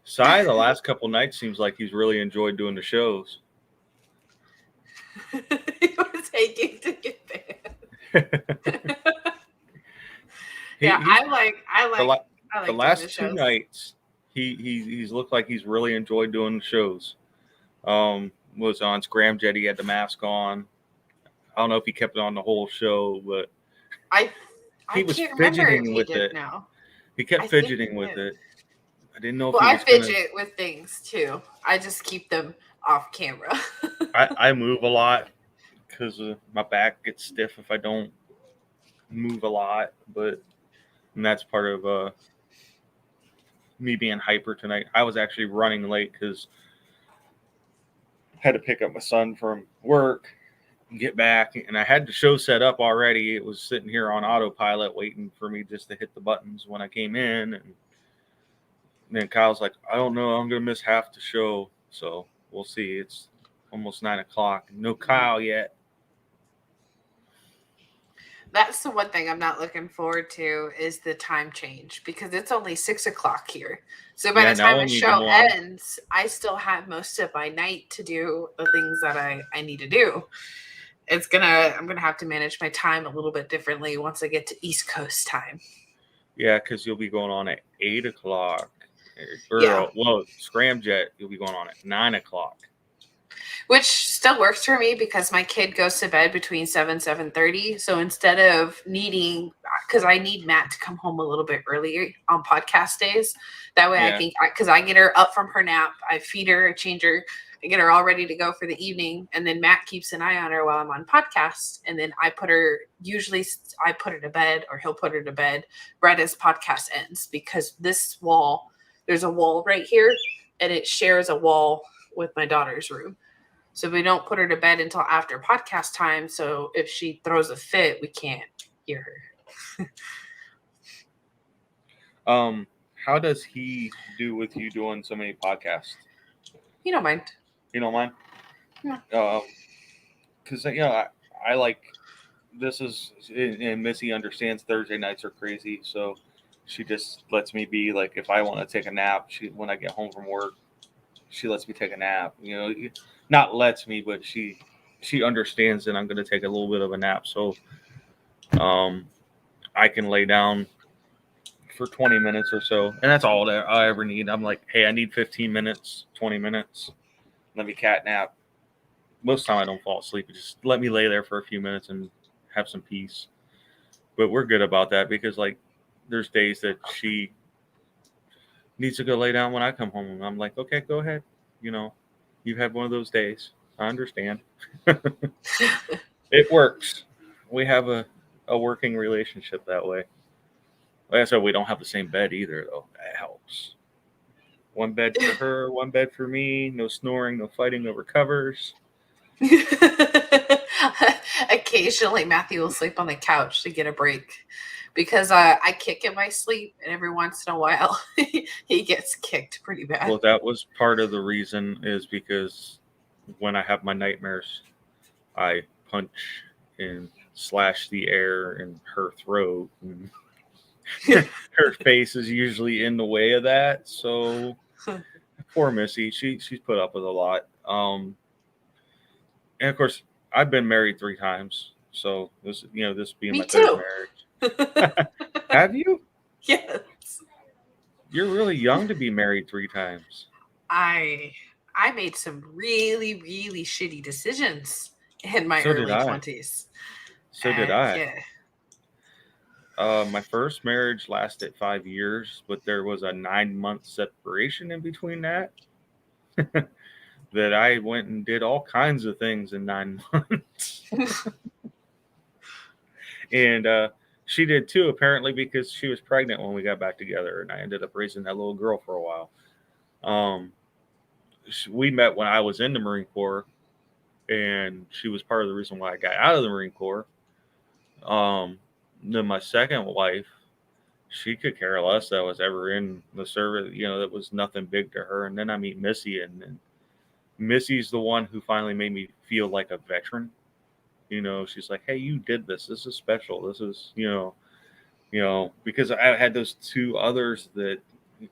Cy, the last couple nights seems like he's really enjoyed doing the shows. He was aching to get banned. I like the last 2 nights. He's looked like he's really enjoyed doing the shows. Was on Scramjet. He had the mask on. I don't know if he kept it on the whole show, but he was fidgeting with it. Now. He kept fidgeting with it. I didn't know. Well, I fidget with things too. I just keep them off camera. I move a lot because my back gets stiff if I don't move a lot, and that's part of me being hyper tonight. I was actually running late because I had to pick up my son from work and get back, and I had the show set up already. It was sitting here on autopilot waiting for me just to hit the buttons when I came in, and then Kyle's like, I don't know, I'm going to miss half the show, so we'll see. It's almost 9 o'clock. No Kyle yet. That's the one thing I'm not looking forward to is the time change because it's only 6 o'clock here. So by the time the show ends, I still have most of my night to do the things that I need to do. I'm gonna have to manage my time a little bit differently once I get to East Coast time. Yeah, because you'll be going on at 8 o'clock. Well, Scramjet, you'll be going on at 9 o'clock. Which still works for me because my kid goes to bed between 7:30. So instead of because I need Matt to come home a little bit earlier on podcast days. That way because I get her up from her nap, I feed her, I change her, I get her all ready to go for the evening. And then Matt keeps an eye on her while I'm on podcast. And then I put her to bed or he'll put her to bed right as podcast ends because there's a wall right here and it shares a wall with my daughter's room. So we don't put her to bed until after podcast time. So if she throws a fit, we can't hear her. How does he do with you doing so many podcasts? He don't mind. You don't mind? No. Because, I like this is, and Missy understands Thursday nights are crazy. So she just lets me be like, if I want to take a nap, when I get home from work, she lets me take a nap, not lets me, but she understands that I'm going to take a little bit of a nap. So I can lay down for 20 minutes or so, and that's all that I ever need. I'm like, hey, I need 15 minutes, 20 minutes. Let me cat nap. Most of the time I don't fall asleep. Just let me lay there for a few minutes and have some peace. But we're good about that because like there's days that she needs to go lay down when I come home, and I'm like, okay, go ahead. You've had one of those days. I understand. It works. We have a working relationship that way. Like I said, we don't have the same bed either, though. That helps. One bed for her, one bed for me. No snoring, no fighting over covers. Occasionally, Matthew will sleep on the couch to get a break because I kick in my sleep, and every once in a while he gets kicked pretty bad. Well, that was part of the reason is because when I have my nightmares, I punch and slash the air in her throat, and her face is usually in the way of that. So poor Missy, she's put up with a lot. And of course, I've been married 3 times, so this being Me my too. third marriage. Have you? Yes. You're really young to be married 3 times. I made some really, really shitty decisions in my So did early I. 20s. So did I. Yeah. My first marriage lasted 5 years, but there was a 9-month separation in between that. That I went and did all kinds of things in 9 months. And she did too, apparently, because she was pregnant when we got back together, and I ended up raising that little girl for a while. We met when I was in the Marine Corps, and she was part of the reason why I got out of the Marine Corps. Then my second wife, she could care less that I was ever in the service. That was nothing big to her. And then I meet Missy, and then Missy's the one who finally made me feel like a veteran. She's like, hey, you did this. This is special. This is, because I had those 2 others that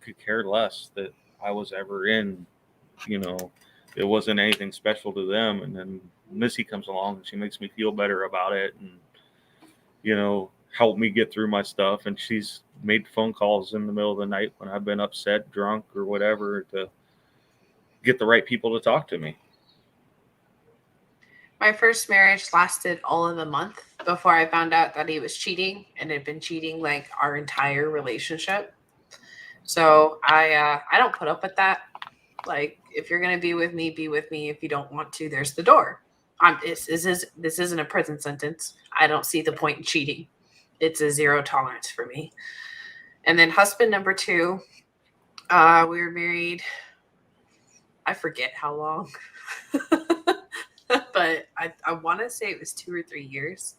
could care less that I was ever in. It wasn't anything special to them. And then Missy comes along and she makes me feel better about it, and help me get through my stuff. And she's made phone calls in the middle of the night when I've been upset, drunk, or whatever, to get the right people to talk to me. My first marriage lasted all of a month before I found out that he was cheating, and had been cheating like our entire relationship. So I don't put up with that. Like, if you're gonna be with me, be with me. If you don't want to, there's the door. This isn't a prison sentence. I don't see the point in cheating. It's a 0 tolerance for me. And then husband number 2, we were married, I forget how long, but I want to say it was 2 or 3 years,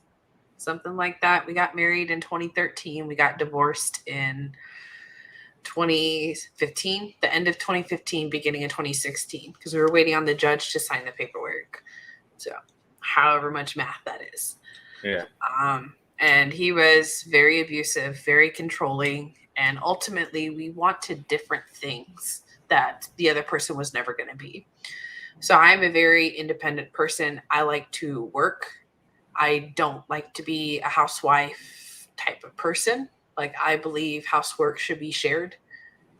something like that. We got married in 2013. We got divorced in 2015, the end of 2015, beginning of 2016, because we were waiting on the judge to sign the paperwork. So however much math that is. Yeah. And he was very abusive, very controlling, and ultimately we wanted different things that the other person was never going to be. So I'm a very independent person. I like to work. I don't like to be a housewife type of person. Like, I believe housework should be shared.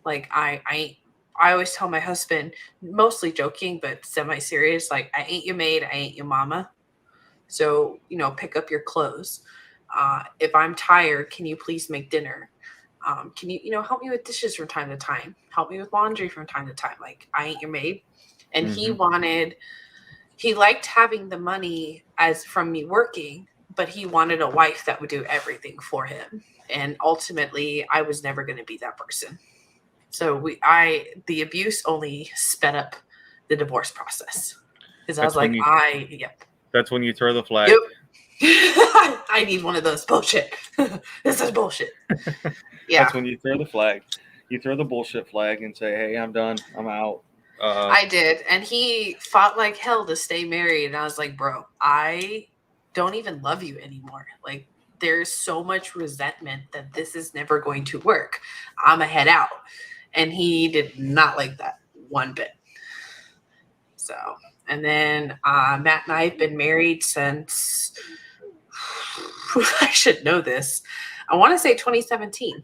Like, I always tell my husband, mostly joking, but semi-serious, like, I ain't your maid, I ain't your mama. So, pick up your clothes. If I'm tired, can you please make dinner? Can you, help me with dishes from time to time? Help me with laundry from time to time. Like, I ain't your maid. And he liked having the money as from me working, but he wanted a wife that would do everything for him. And ultimately, I was never going to be that person. So the abuse only sped up the divorce process. Because I was like, yep. That's when you throw the flag. Yep. I need one of those. Bullshit. This is bullshit. Yeah. That's when you throw the flag. You throw the bullshit flag and say, hey, I'm done. I'm out. I did. And he fought like hell to stay married. And I was like, bro, I don't even love you anymore. Like, there's so much resentment that this is never going to work. I'm going to head out. And he did not like that one bit. So, and then Matt and I have been married since, I should know this, I want to say 2017.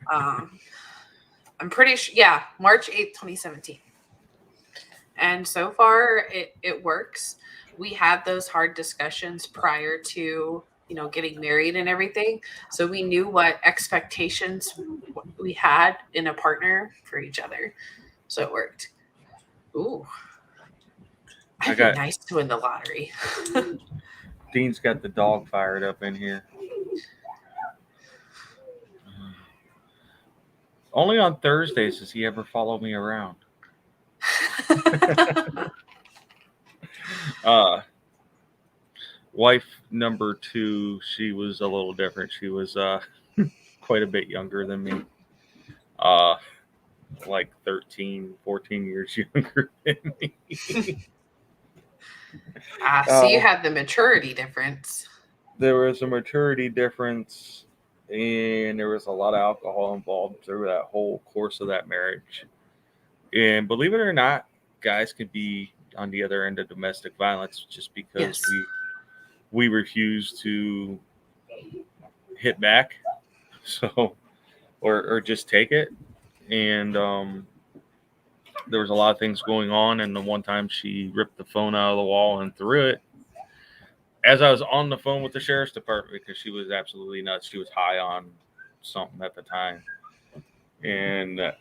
I'm pretty sure, yeah, March 8th, 2017. And so far, it works. We had those hard discussions prior to, getting married and everything. So we knew what expectations we had in a partner for each other. So it worked. Ooh. I'd be nice to win the lottery. Dean's got the dog fired up in here. Only on Thursdays does he ever follow me around. Wife number 2, she was a little different. She was quite a bit younger than me. Like 13, 14 years younger than me. So you had the maturity difference. There was a maturity difference, and there was a lot of alcohol involved through that whole course of that marriage. And believe it or not, guys can be on the other end of domestic violence just because we refuse to hit back, so or just take it. And there was a lot of things going on, and the one time she ripped the phone out of the wall and threw it as I was on the phone with the sheriff's department because she was absolutely nuts. She was high on something at the time, and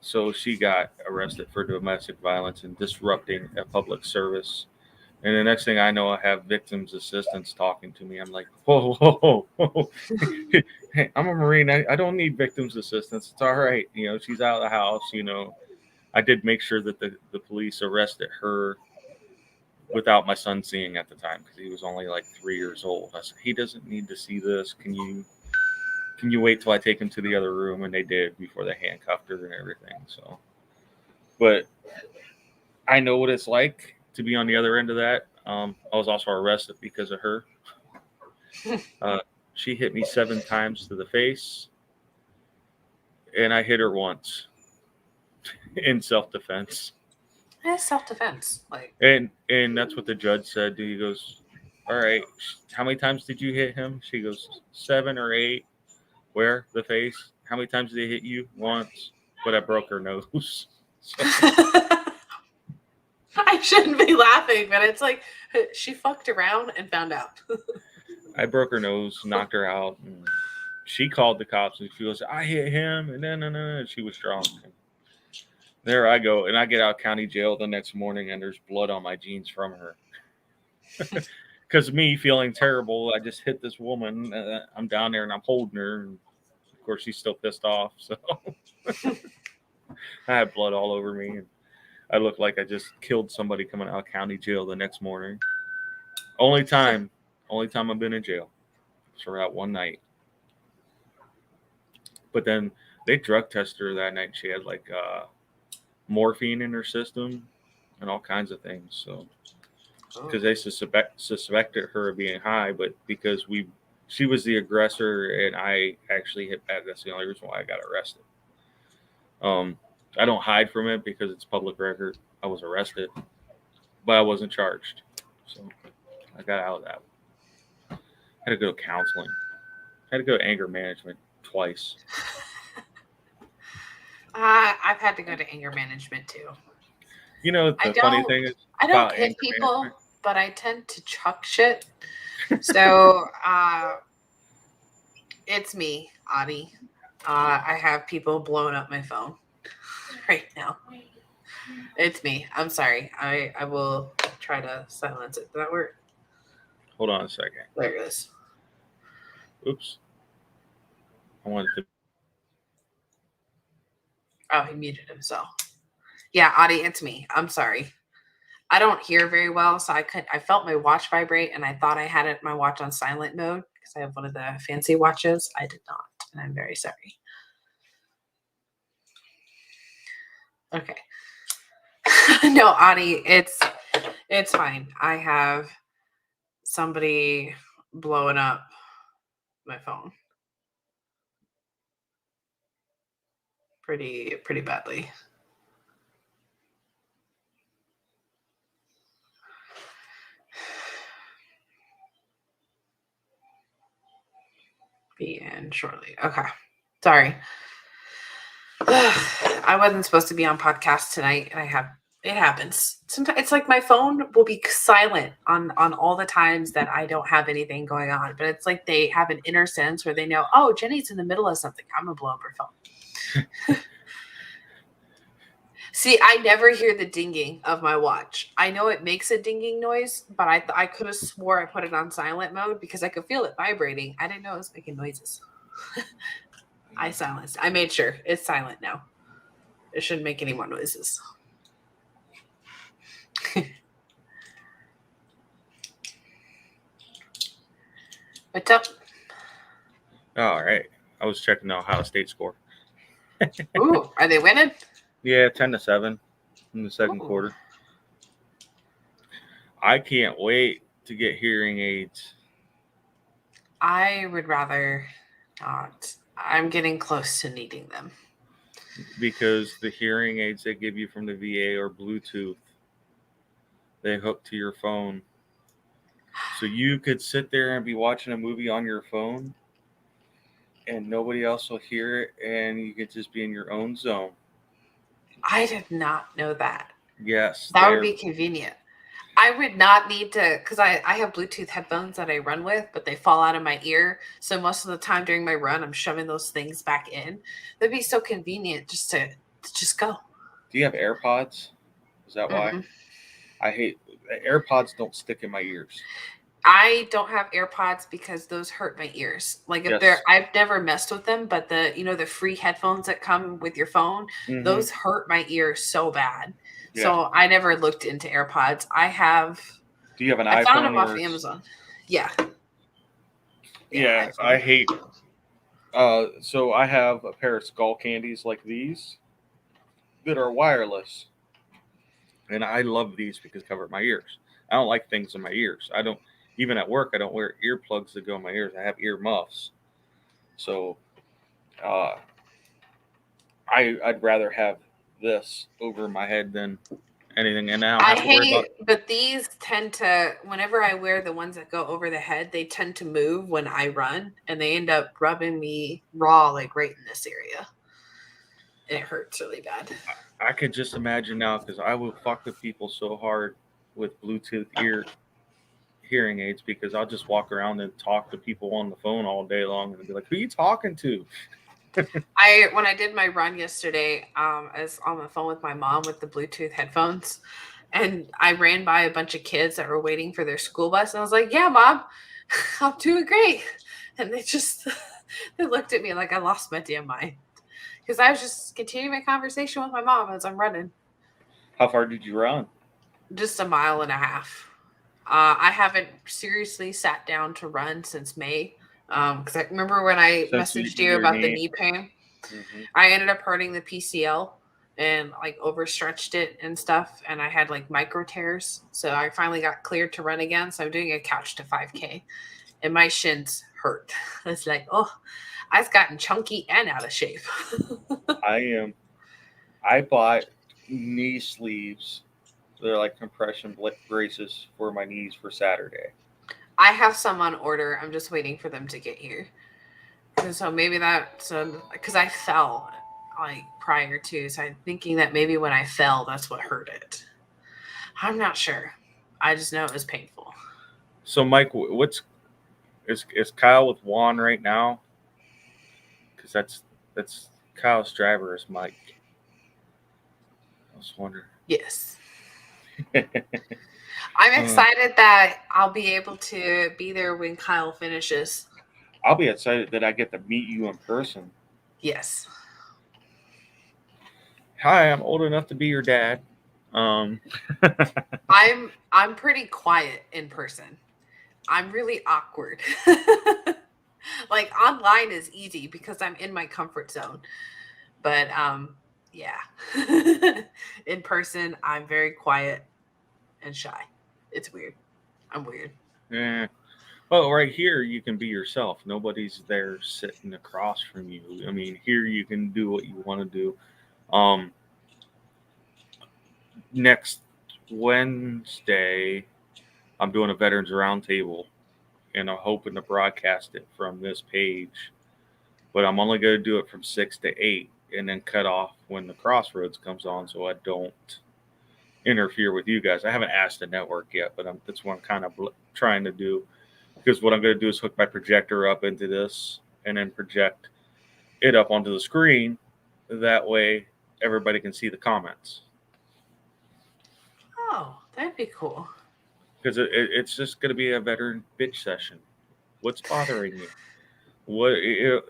so she got arrested for domestic violence and disrupting a public service. And the next thing I know, I have victims assistants talking to me. I'm like, whoa, whoa, whoa. Hey, I'm a Marine. I don't need victims assistants. It's all right. She's out of the house. I did make sure that the police arrested her without my son seeing at the time because he was only like 3 years old. I said, he doesn't need to see this. Can you wait till I take him to the other room? And they did before they handcuffed her and everything. So, but I know what it's like to be on the other end of that. I was also arrested because of her. She hit me 7 times to the face, and I hit her once in self-defense. It's self-defense, and that's what the judge said. He goes, "All right, how many times did you hit him?" She goes, 7 or 8. Where? The face. How many times did they hit you? Once, but I broke her nose. So. I shouldn't be laughing, but it's like she fucked around and found out. I broke her nose, knocked her out, and she called the cops and she goes, I hit him, and then she was drunk. And there I go, and I get out of county jail the next morning, and there's blood on my jeans from her. Because me feeling terrible, I just hit this woman. I'm down there and I'm holding her, and of course she's still pissed off. So I had blood all over me, and I looked like I just killed somebody coming out of county jail the next morning. Only time I've been in jail for that one night. But then they drug tested her that night. She had like morphine in her system and all kinds of things. So because they suspected her of being high, but because she was the aggressor and I actually hit back. That's the only reason why I got arrested. I don't hide from it because it's public record. I was arrested, but I wasn't charged. So I got out of that. I had to go to counseling. I had to go to anger management twice. I've had to go to anger management too. The funny thing is, I don't hit people, but I tend to chuck shit. So it's me, Audie. I have people blowing up my phone right now. It's me. I'm sorry. I will try to silence it. Did that work? Hold on a second. There it is. Oops. I wanted to. Oh, he muted himself. Yeah, Audie, it's me. I'm sorry. I don't hear very well, so I felt my watch vibrate, and I thought I had my watch on silent mode because I have one of the fancy watches. I did not, and I'm very sorry. Okay. No, Audie, it's fine. I have somebody blowing up my phone pretty badly. Be in shortly. Okay. Sorry. I wasn't supposed to be on podcast tonight, and it happens. Sometimes it's like my phone will be silent on all the times that I don't have anything going on, but it's like they have an inner sense where they know, oh, Jenny's in the middle of something. I'm gonna blow up her phone. See, I never hear the dinging of my watch. I know it makes a dinging noise, but I could have swore I put it on silent mode because I could feel it vibrating. I didn't know it was making noises. I silenced. I made sure it's silent now. It shouldn't make any more noises. What's up? All right. I was checking the Ohio State score. Ooh, are they winning? Yeah, 10-7 in the second Ooh. quarter. I can't wait to get hearing aids. I would rather not. I'm getting close to needing them. Because the hearing aids they give you from the VA are Bluetooth. They hook to your phone. So you could sit there and be watching a movie on your phone and nobody else will hear it and you could just be in your own zone. I did not know that. Yes. That would be convenient. I would not need to, because I have Bluetooth headphones that I run with, but they fall out of my ear. So most of the time during my run, I'm shoving those things back in. That'd be so convenient just to just go. Do you have AirPods? Is that why? I hate AirPods don't stick in my ears. I don't have AirPods because those hurt my ears. Like if they're, I've never messed with them, but the free headphones that come with your phone, those hurt my ears so bad. Yeah. So I never looked into AirPods. I have. Do you have an iPhone? I found them off Amazon. Yeah. Yeah, I hate. So I have a pair of Skull Candies like these that are wireless, and I love these because they cover my ears. I don't like things in my ears. I don't. Even at work, I don't wear earplugs that go in my ears. I have ear muffs. So I'd rather have this over my head than anything. And now I hate, but these tend to, whenever I wear the ones that go over the head, they tend to move when I run, and they end up rubbing me raw, like right in this area. And it hurts really bad. I could just imagine now, because I will fuck with people so hard with Bluetooth hearing aids, because I'll just walk around and talk to people on the phone all day long and be like, who are you talking to? When I did my run yesterday, I was on the phone with my mom with the Bluetooth headphones, and I ran by a bunch of kids that were waiting for their school bus, and I was like, yeah, Mom, I'm doing great. And they looked at me like I lost my damn mind, because I was just continuing my conversation with my mom as I'm running. How far did you run? Just a mile and a half. I haven't seriously sat down to run since May. Because I remember when I messaged you about the knee pain, I ended up hurting the PCL and like overstretched it and stuff. And I had like micro tears. So I finally got cleared to run again. So I'm doing a couch to 5K and my shins hurt. It's like, oh, I've gotten chunky and out of shape. I bought knee sleeves. They're like compression braces for my knees for Saturday. I have some on order. I'm just waiting for them to get here. And so maybe because I fell like prior to, so I'm thinking that maybe when I fell, that's what hurt it. I'm not sure. I just know it was painful. So Mike, is Kyle with Juan right now? Because that's Kyle's driver is Mike. I was wondering. Yes. I'm excited that I'll be able to be there when Kyle finishes. I'll be excited that I get to meet you in person. Yes. Hi, I'm old enough to be your dad. I'm pretty quiet in person. I'm really awkward. Like online is easy because I'm in my comfort zone. But yeah. In person, I'm very quiet and shy. It's weird. I'm weird. Yeah. Well, right here you can be yourself. Nobody's there sitting across from you. I mean, here you can do what you want to do. Next Wednesday, I'm doing a Veterans Roundtable, and I'm hoping to broadcast it from this page. but I'm only going to do it from 6 to 8 and then cut off when the Crossroads comes on so I don't interfere with you guys. I haven't asked the network yet, but that's what I'm kind of trying to do, because what I'm going to do is hook my projector up into this and then project it up onto the screen. That way everybody can see the comments. Oh, that'd be cool. Because it's just going to be a veteran bitch session. What's bothering you?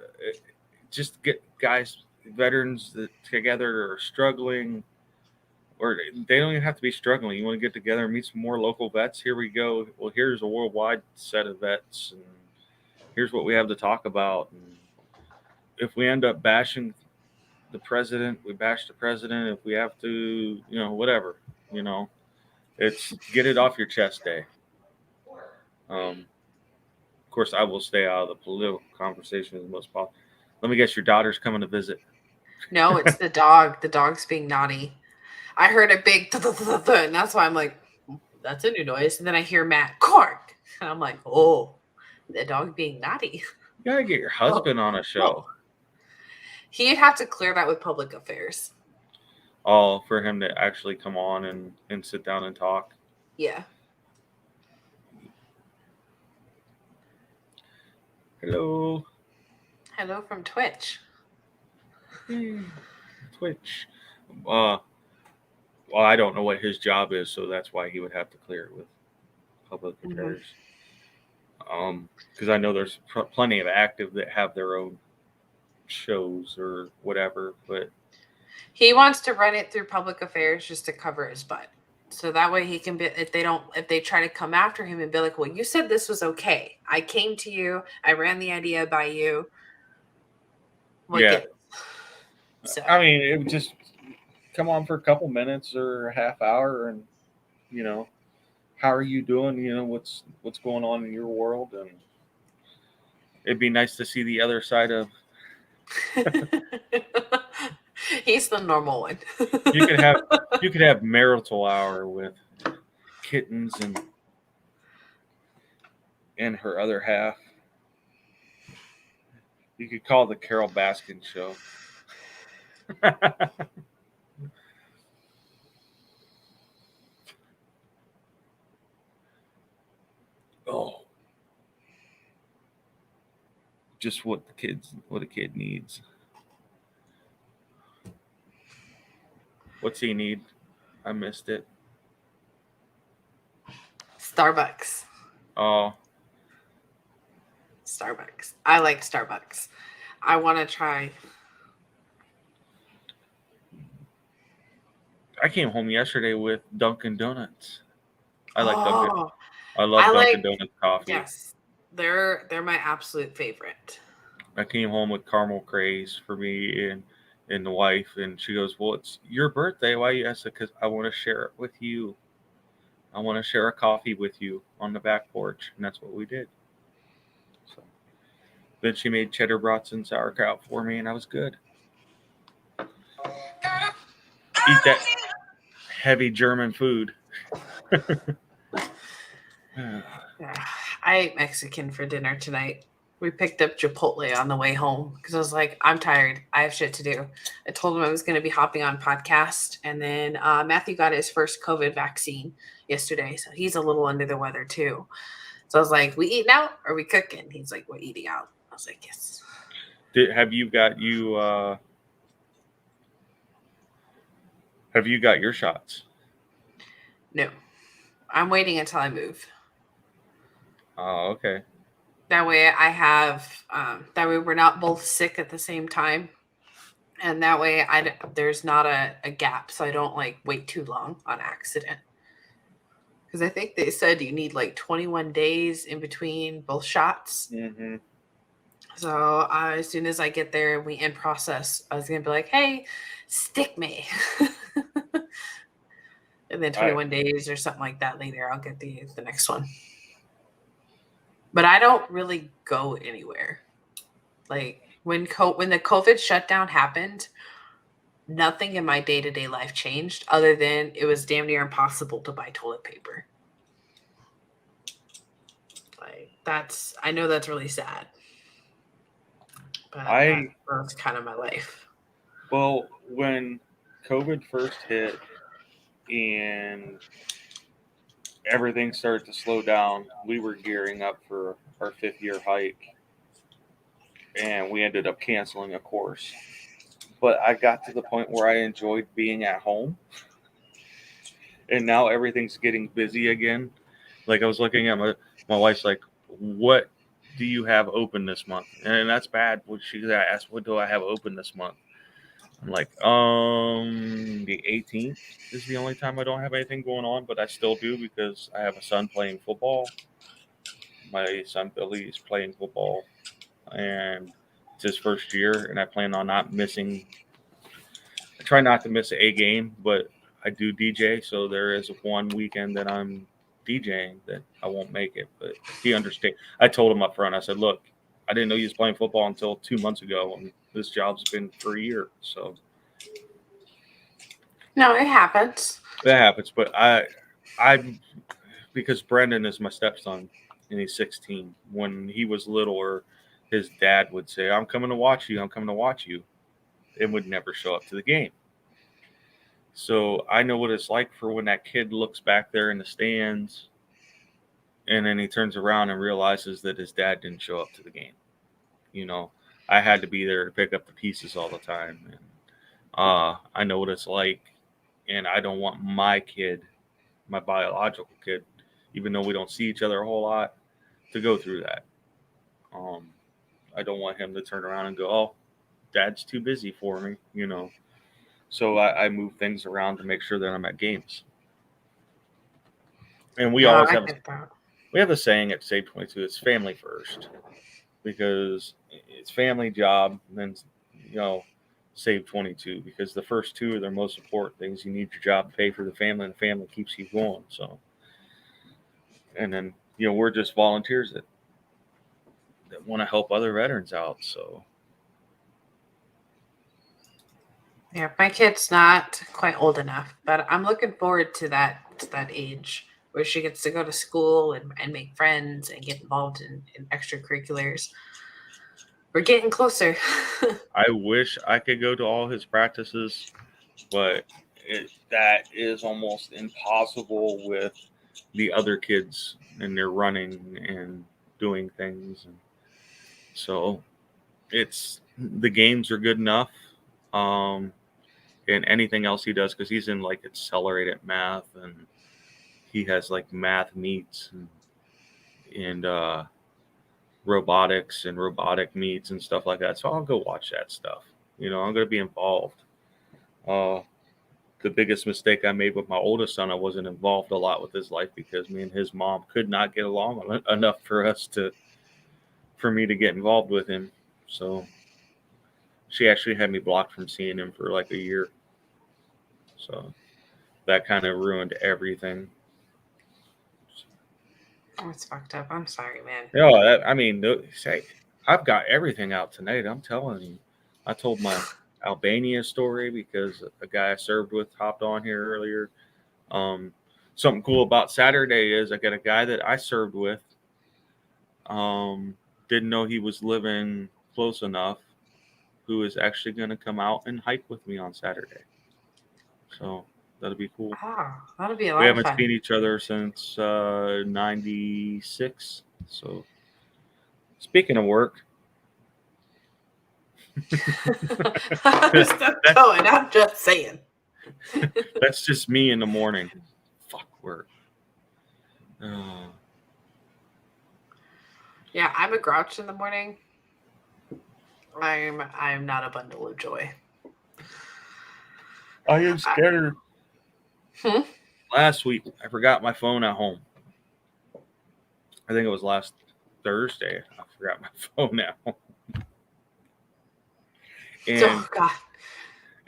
Just get guys, veterans that together are struggling, or they don't even have to be struggling. You want to get together and meet some more local vets? Here we go. Well, here's a worldwide set of vets, and here's what we have to talk about. And if we end up bashing the president, we bash the president. If we have to, whatever, it's get it off your chest day. Of course, I will stay out of the political conversation as most possible. Let me guess, your daughter's coming to visit. No, it's the dog. The dog's being naughty. I heard a big and that's why I'm like, that's a new noise. And then I hear Matt Cork, and I'm like, oh, the dog being naughty. You gotta get your husband on a show. He'd have to clear that with public affairs. Oh, for him to actually come on and sit down and talk. Yeah. Hello. Hello from Twitch. Twitch. Well, I don't know what his job is, so that's why he would have to clear it with public affairs. Because I know there's plenty of active that have their own shows or whatever, but he wants to run it through public affairs just to cover his butt. So that way he can be, if they try to come after him and be like, well, you said this was okay. I came to you. I ran the idea by you. So. I mean, it would just come on for a couple minutes or a half hour and, how are you doing? What's going on in your world? And it'd be nice to see the other side of. He's the normal one. you could have marital hour with kittens and her other half. You could call it the Carol Baskin show. Oh, just what a kid needs. What's he need? I missed it. Starbucks. Oh. Starbucks. I like Starbucks. I want to try. I came home yesterday with Dunkin' Donuts. I like Dunkin'. I love Dunkin' Donuts coffee. Yes, they're my absolute favorite. I came home with caramel craze for me and the wife, and she goes, well, it's your birthday. Why? I said, because I want to share it with you. I want to share a coffee with you on the back porch, and that's what we did. So then she made cheddar brats and sauerkraut for me, and I was good. Eat that heavy German food. I ate Mexican for dinner tonight. We picked up Chipotle on the way home because I was like, I'm tired. I have shit to do. I told him I was going to be hopping on podcast. And then Matthew got his first COVID vaccine yesterday. So he's a little under the weather too. So I was like, we eating out or we cooking? He's like, we're eating out. I was like, yes. Have you got your shots? No. I'm waiting until I move. Oh, okay. That way I have, that way we're not both sick at the same time. And that way there's not a gap. So I don't wait too long on accident. Because I think they said you need 21 days in between both shots. Mm-hmm. So as soon as I get there, we in process, I was going to be like, hey, stick me. And then 21 days or something like that later, I'll get the next one. But I don't really go anywhere. When the COVID shutdown happened, nothing in my day-to-day life changed other than it was damn near impossible to buy toilet paper. I know that's really sad. But that's kind of my life. Well, when COVID first hit and everything started to slow down, we were gearing up for our 5th-year hike, and we ended up canceling a course. But I got to the point where I enjoyed being at home, and now everything's getting busy again. Like I was looking at my wife's like, "What do you have open this month?" And that's bad. She asked, "What do I have open this month?" I'm like, the 18th is the only time I don't have anything going on, but I still do because I have a son playing football. My son Billy is playing football, and it's his first year, and I plan on not missing. I try not to miss a game, but I do DJ, so there is one weekend that I'm DJing that I won't make it, but he understands. I told him up front, I said, look, I didn't know you was playing football until 2 months ago, and this job's been for a year, so. No, it happens. That happens, but I because Brendan is my stepson and he's 16. When he was littler, his dad would say, I'm coming to watch you, I'm coming to watch you, and would never show up to the game. So I know what it's like for when that kid looks back there in the stands and then he turns around and realizes that his dad didn't show up to the game. You know, I had to be there to pick up the pieces all the time. And I know what it's like. And I don't want my kid, my biological kid, even though we don't see each other a whole lot, to go through that. I don't want him to turn around and go, oh, dad's too busy for me, you know. So I move things around to make sure that I'm at games. And we always have a saying at Save 22, it's family first. Because it's family, job, and then, you know, Save 22, because the first two are the most important things. You need your job to pay for the family, and the family keeps you going. So, and then, you know, we're just volunteers that want to help other veterans out. So, yeah, my kid's not quite old enough, but I'm looking forward to that age where she gets to go to school and make friends and get involved in extracurriculars. We're getting closer. I wish I could go to all his practices, but that is almost impossible with the other kids, and they're running and doing things. And so the games are good enough. And anything else he does, because he's in like accelerated math, and he has like math meets and robotics and robotic meets and stuff like that. So I'll go watch that stuff. You know, I'm going to be involved. The biggest mistake I made with my oldest son, I wasn't involved a lot with his life because me and his mom could not get along enough for me to get involved with him. So she actually had me blocked from seeing him for like a year. So that kind of ruined everything. Oh, it's fucked up. I'm sorry, man. Yeah, I mean, say I've got everything out tonight. I'm telling you. I told my Albania story because a guy I served with hopped on here earlier. Something cool about Saturday is I got a guy that I served with. Didn't know he was living close enough, who is actually going to come out and hike with me on Saturday. So that'll be cool. Oh, that'll be a lot We of haven't fun. seen each other since 96. So speaking of work. I'm just saying. That's just me in the morning. Fuck work. Yeah, I'm a grouch in the morning. I'm not a bundle of joy. I am scared. Last week, I forgot my phone at home. I think it was last Thursday. I forgot my phone at home. Oh, God.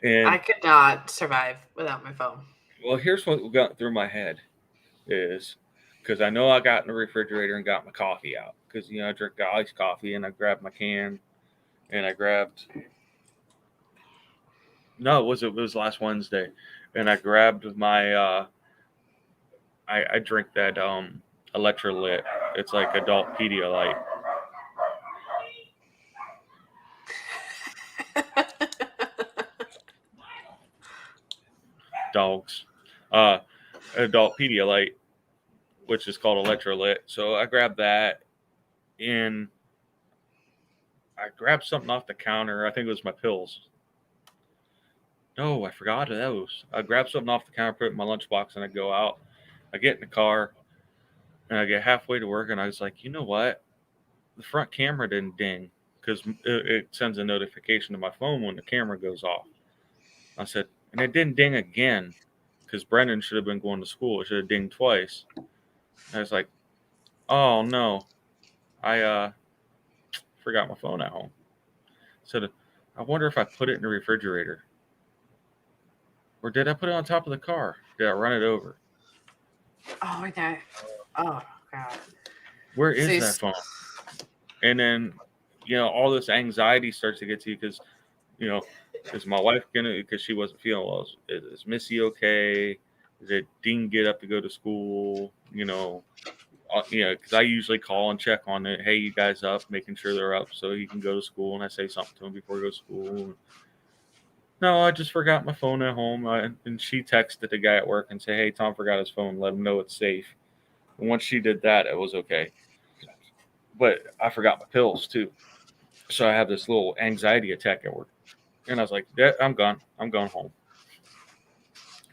And I could not survive without my phone. Well, here's what got through my head is because I know I got in the refrigerator and got my coffee out because, you know, I drink iced coffee and I grabbed my can and I grabbed. No, it was last Wednesday, and I grabbed my. I drink that Electrolyte. It's like adult Pedialyte. dogs, adult Pedialyte, which is called Electrolyte. So I grabbed that, and I grabbed something off the counter. I think it was my pills. No, I forgot those. I grabbed something off the counter, put it in my lunchbox, and I go out. I get in the car, and I get halfway to work, and I was like, you know what? The front camera didn't ding, because it sends a notification to my phone when the camera goes off. I said, and it didn't ding again, because Brendan should have been going to school. It should have dinged twice. And I was like, oh no, I forgot my phone at home. So I wonder if I put it in the refrigerator. Or did I put it on top of the car? Did I run it over? Oh, no. Oh, God. Where is that phone? And then, all this anxiety starts to get to you because, is my wife because she wasn't feeling well, is Missy okay? Did Dean get up to go to school? Because I usually call and check on it. Hey, you guys up? Making sure they're up so he can go to school. And I say something to him before he goes to school. No, I just forgot my phone at home. And she texted the guy at work and said, hey, Tom forgot his phone. Let him know it's safe. And once she did that, it was okay. But I forgot my pills, too. So I have this little anxiety attack at work. And I was like, yeah, I'm gone. I'm going home.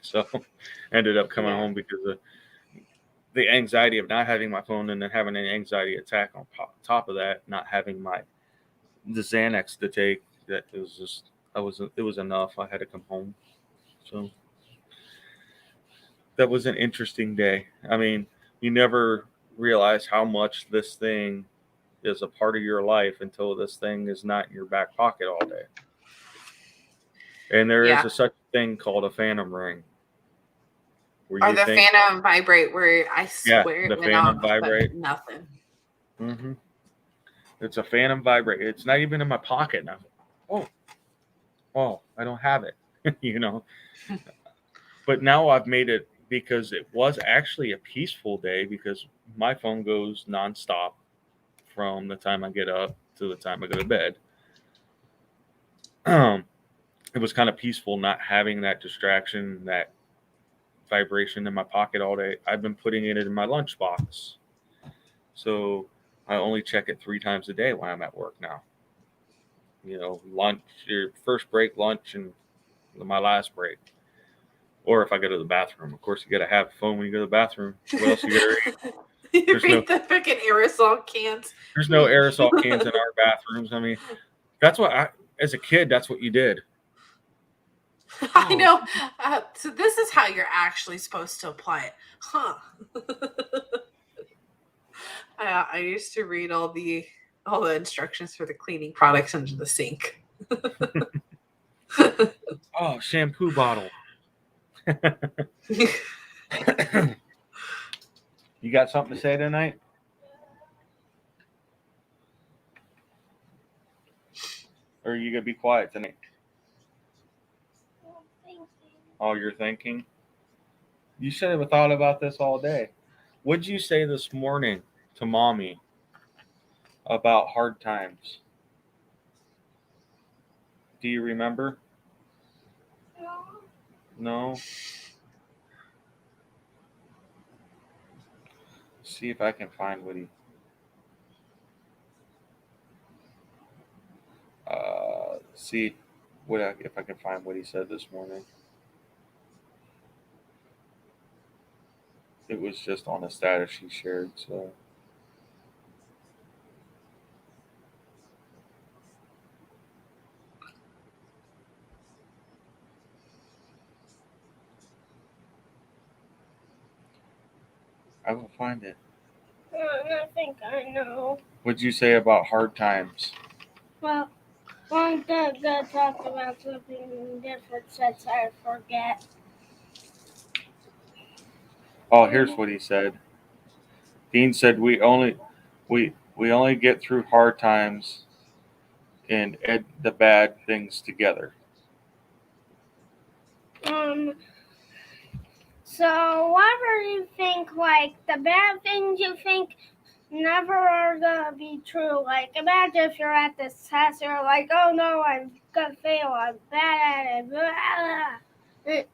So I ended up coming home because of the anxiety of not having my phone and then having an anxiety attack on top of that, not having the Xanax to take. That it was just, it was enough. I had to come home. So that was an interesting day. I mean, you never realize how much this thing is a part of your life until this thing is not in your back pocket all day. And there is such thing called a phantom ring. Or the Phantom Vibrate, where I swear the it went Phantom off, Vibrate. but nothing. Mm-hmm. It's a Phantom Vibrate. It's not even in my pocket now. Oh, I don't have it. But now I've made it because it was actually a peaceful day because my phone goes nonstop from the time I get up to the time I go to bed. It was kind of peaceful not having that distraction, that vibration in my pocket all day. I've been putting it in my lunchbox. So I only check it 3 times a day when I'm at work now. Lunch, your first break, lunch, and my last break. Or if I go to the bathroom. Of course, you got to have a phone when you go to the bathroom. What else you got to read? You read the freaking aerosol cans. There's no aerosol cans in our bathrooms. I mean, that's what as a kid, that's what you did. I know. So this is how you're actually supposed to apply it. Huh. I used to read all the instructions for the cleaning products under the sink. Oh, shampoo bottle. You got something to say tonight? Or are you going to be quiet tonight? Oh, you're thinking? You should have thought about this all day. What'd you say this morning to Mommy about hard times? Do you remember? No? See if I can find what he... see if I can find what he said this morning. It was just on a status he shared, so... I will find it. I think I know. What'd you say about hard times? Well, I'm gonna talk about something different since I forget. Oh, here's what he said. Dean said we only get through hard times and add the bad things together. So whatever you think, like the bad things you think never are gonna be true. Like imagine if you're at this test, you're like, oh no, I'm gonna fail, I'm bad at it.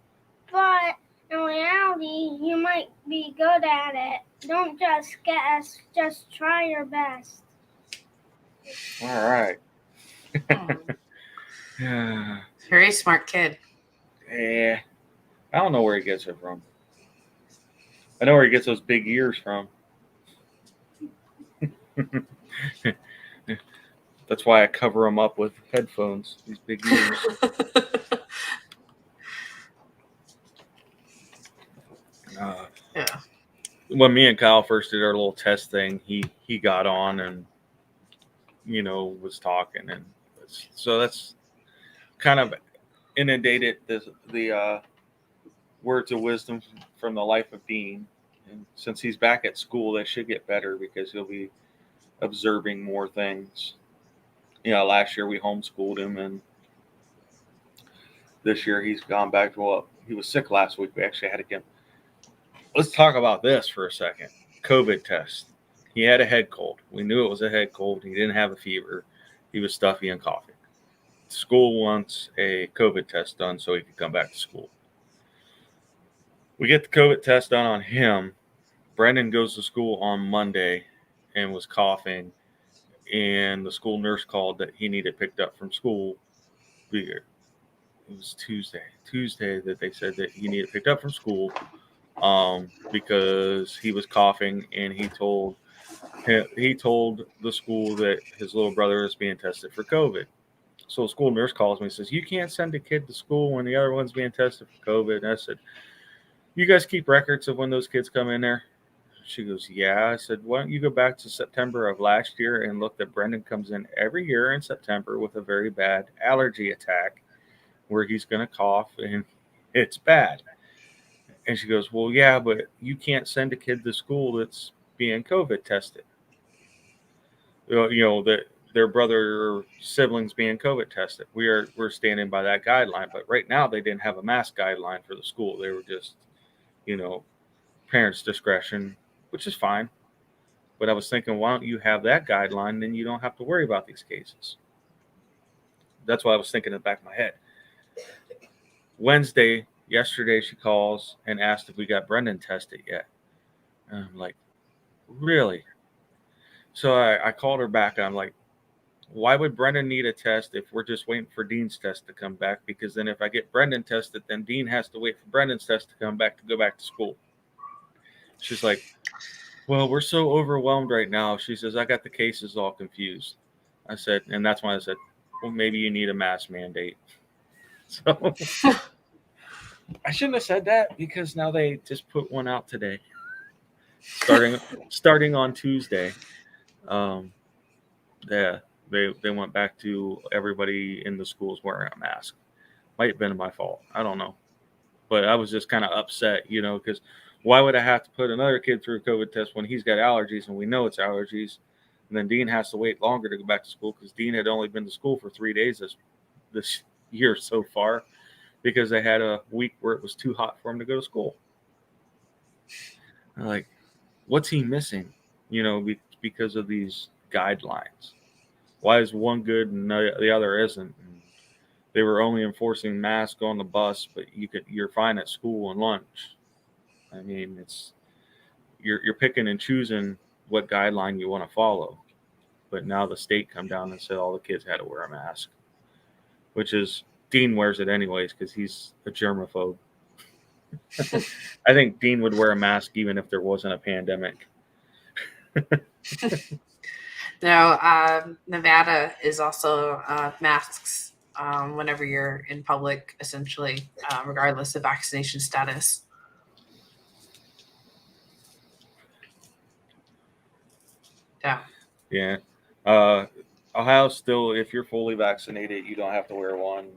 but in reality, you might be good at it. Don't just guess, just try your best. All right. Very smart kid. Yeah. I don't know where he gets it from. I know where he gets those big ears from. That's why I cover him up with headphones, these big ears. Yeah. When me and Kyle first did our little test thing, he got on and, you know, was talking. And so that's kind of inundated the words of wisdom from the life of Dean. And since he's back at school, that should get better because he'll be observing more things. You know, last year we homeschooled him, and this year he's gone back to, well, he was sick last week. We actually had to get him. Let's talk about this for a second. COVID test. He had a head cold. We knew it was a head cold. He didn't have a fever. He was stuffy and coughing. School wants a COVID test done so he could come back to school. We get the COVID test done on him. Brendan goes to school on Monday and was coughing, and the school nurse called that he needed picked up from school. It was Tuesday that they said that he needed picked up from school because he was coughing, and he told the school that his little brother is being tested for COVID. So the school nurse calls me and says, "You can't send a kid to school when the other one's being tested for COVID." And I said, "You guys keep records of when those kids come in there?" She goes, "Yeah." I said, "Why don't you go back to September of last year and look that Brendan comes in every year in September with a very bad allergy attack where he's going to cough and it's bad." And she goes, "Well, yeah, but you can't send a kid to school that's being COVID tested. You know, that their brother or siblings being COVID tested. We're standing by that guideline. But right now they didn't have a mask guideline for the school. They were just, you know, parents' discretion, which is fine. But I was thinking, why don't you have that guideline? Then you don't have to worry about these cases." That's what I was thinking in the back of my head. Yesterday, she calls and asked if we got Brendan tested yet. And I'm like, really? So I called her back. And I'm like, why would Brendan need a test if we're just waiting for Dean's test to come back? Because then if I get Brendan tested, then Dean has to wait for Brendan's test to come back to go back to school. She's like, well, we're so overwhelmed right now. She says, I got the cases all confused. I said, and that's why I said, well, maybe you need a mask mandate. So I shouldn't have said that because now they just put one out today, starting on Tuesday. Yeah, they went back to everybody in the schools wearing a mask. Might have been my fault. I don't know, but I was just kind of upset, you know, because why would I have to put another kid through a COVID test when he's got allergies and we know it's allergies, and then Dean has to wait longer to go back to school because Dean had only been to school for 3 days this year so far, because they had a week where it was too hot for him to go to school. I'm like, what's he missing? You know, because of these guidelines. Why is one good and the other isn't? And they were only enforcing masks on the bus, but you're fine at school and lunch. I mean, you're picking and choosing what guideline you want to follow. But now the state come down and said all the kids had to wear a mask, which is Dean wears it anyways because he's a germaphobe. I think Dean would wear a mask even if there wasn't a pandemic. Now, Nevada is also masks whenever you're in public, essentially, regardless of vaccination status. Yeah. Yeah. Ohio still, if you're fully vaccinated, you don't have to wear one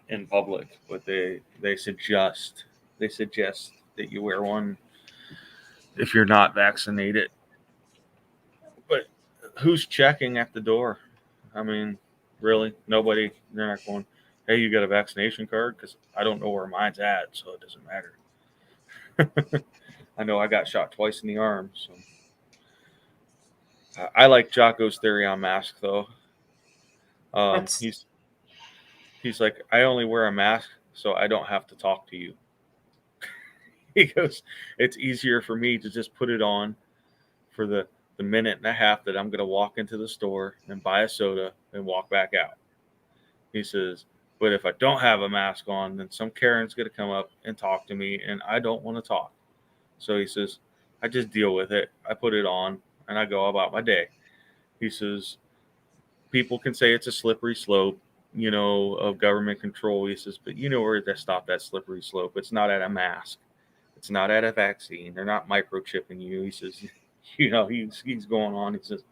in public, but they suggest that you wear one if you're not vaccinated. But who's checking at the door? I mean, really, nobody. They're not going, hey, you got a vaccination card? Because I don't know where mine's at, so it doesn't matter. I know I got shot twice in the arm, so. I like Jocko's theory on masks, though. He's like, I only wear a mask so I don't have to talk to you. He goes, it's easier for me to just put it on for the minute and a half that I'm going to walk into the store and buy a soda and walk back out. He says, but if I don't have a mask on, then some Karen's going to come up and talk to me, and I don't want to talk. So he says, I just deal with it. I put it on, and I go about my day. He says, people can say it's a slippery slope, of government control. He says, but you know where to stop that slippery slope. It's not at a mask. It's not at a vaccine. They're not microchipping you. He says, he's going on. He says,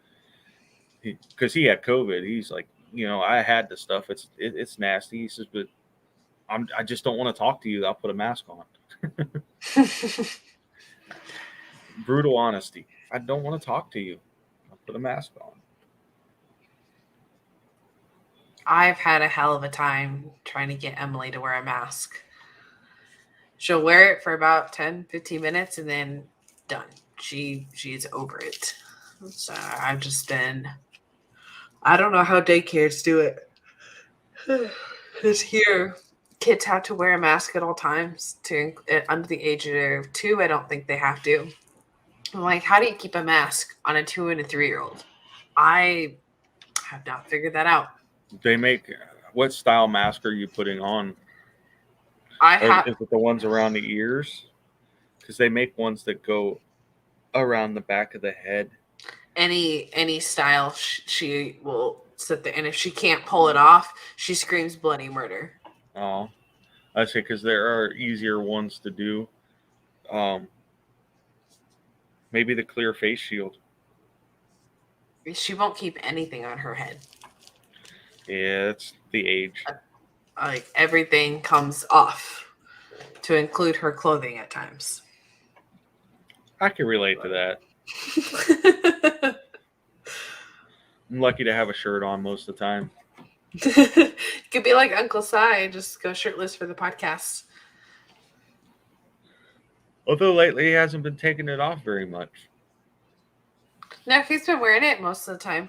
because he had COVID. He's like, I had the stuff. It's nasty. He says, but I just don't want to talk to you. I'll put a mask on. Brutal honesty. I don't want to talk to you. I'll put a mask on. I've had a hell of a time trying to get Emily to wear a mask. She'll wear it for about 10, 15 minutes and then done. She's over it. So I've just been, I don't know how daycares do it. Because here, kids have to wear a mask at all times. Under the age of 2, I don't think they have to. I'm like, how do you keep a mask on a 2 and a 3-year-old? I have not figured that out. They make, what style mask are you putting on? Is it the ones around the ears? Because they make ones that go around the back of the head. Any style, she will sit there, and if she can't pull it off, she screams bloody murder. Oh, I say, because there are easier ones to do. Maybe the clear face shield. She won't keep anything on her head. Yeah, it's the age. Like, everything comes off, to include her clothing at times. I can relate to that. I'm lucky to have a shirt on most of the time. Could be like Uncle Si and just go shirtless for the podcast. Although lately he hasn't been taking it off very much. No, he's been wearing it most of the time.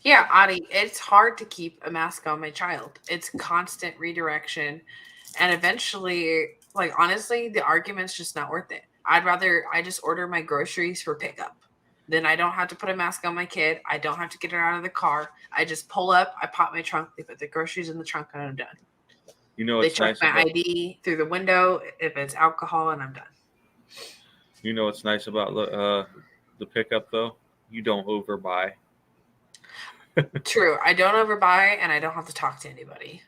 Yeah, Adi, it's hard to keep a mask on my child. It's constant redirection. And eventually, like, honestly, the argument's just not worth it. I just order my groceries for pickup. Then I don't have to put a mask on my kid. I don't have to get her out of the car. I just pull up, I pop my trunk, they put the groceries in the trunk, and I'm done. They check my ID through the window if it's alcohol, and I'm done. You know what's nice about the pickup, though? You don't overbuy. True. I don't overbuy, and I don't have to talk to anybody.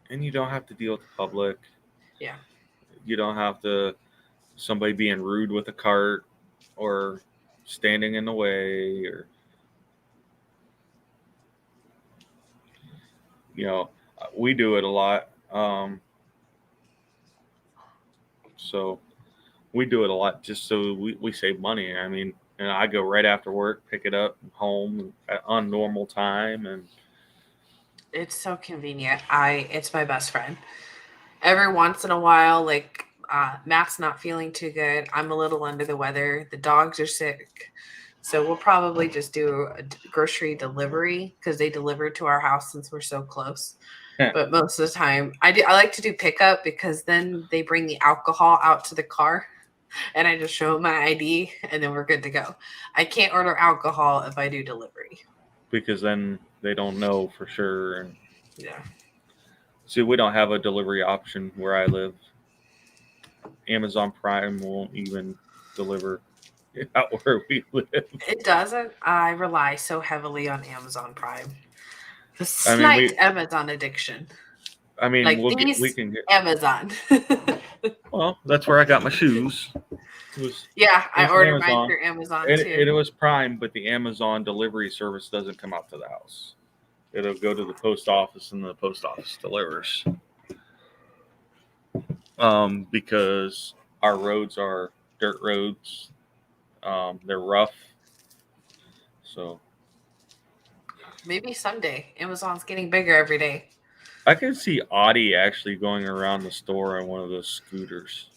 And you don't have to deal with the public. Yeah. You don't have to somebody being rude with a cart or standing in the way, or we do it a lot. So we do it a lot just so we save money. I mean, and I go right after work, pick it up home on normal time, and it's so convenient. It's my best friend. Every once in a while, like Matt's not feeling too good. I'm a little under the weather. The dogs are sick. So we'll probably just do a grocery delivery because they deliver to our house since we're so close. But most of the time, I like to do pickup because then they bring the alcohol out to the car and I just show them my ID and then we're good to go. I can't order alcohol if I do delivery. Because then they don't know for sure. And yeah. See, we don't have a delivery option where I live. Amazon Prime won't even deliver out where we live. It doesn't. I rely so heavily on Amazon Prime. The slight Amazon addiction. I mean, like we can get Amazon. Well, that's where I got my shoes. I ordered mine through Amazon too. It was Prime, but the Amazon delivery service doesn't come out to the house. It'll go to the post office, and the post office delivers. Because our roads are dirt roads. They're rough. So maybe someday. Amazon's getting bigger every day. I can see Audie actually going around the store on one of those scooters.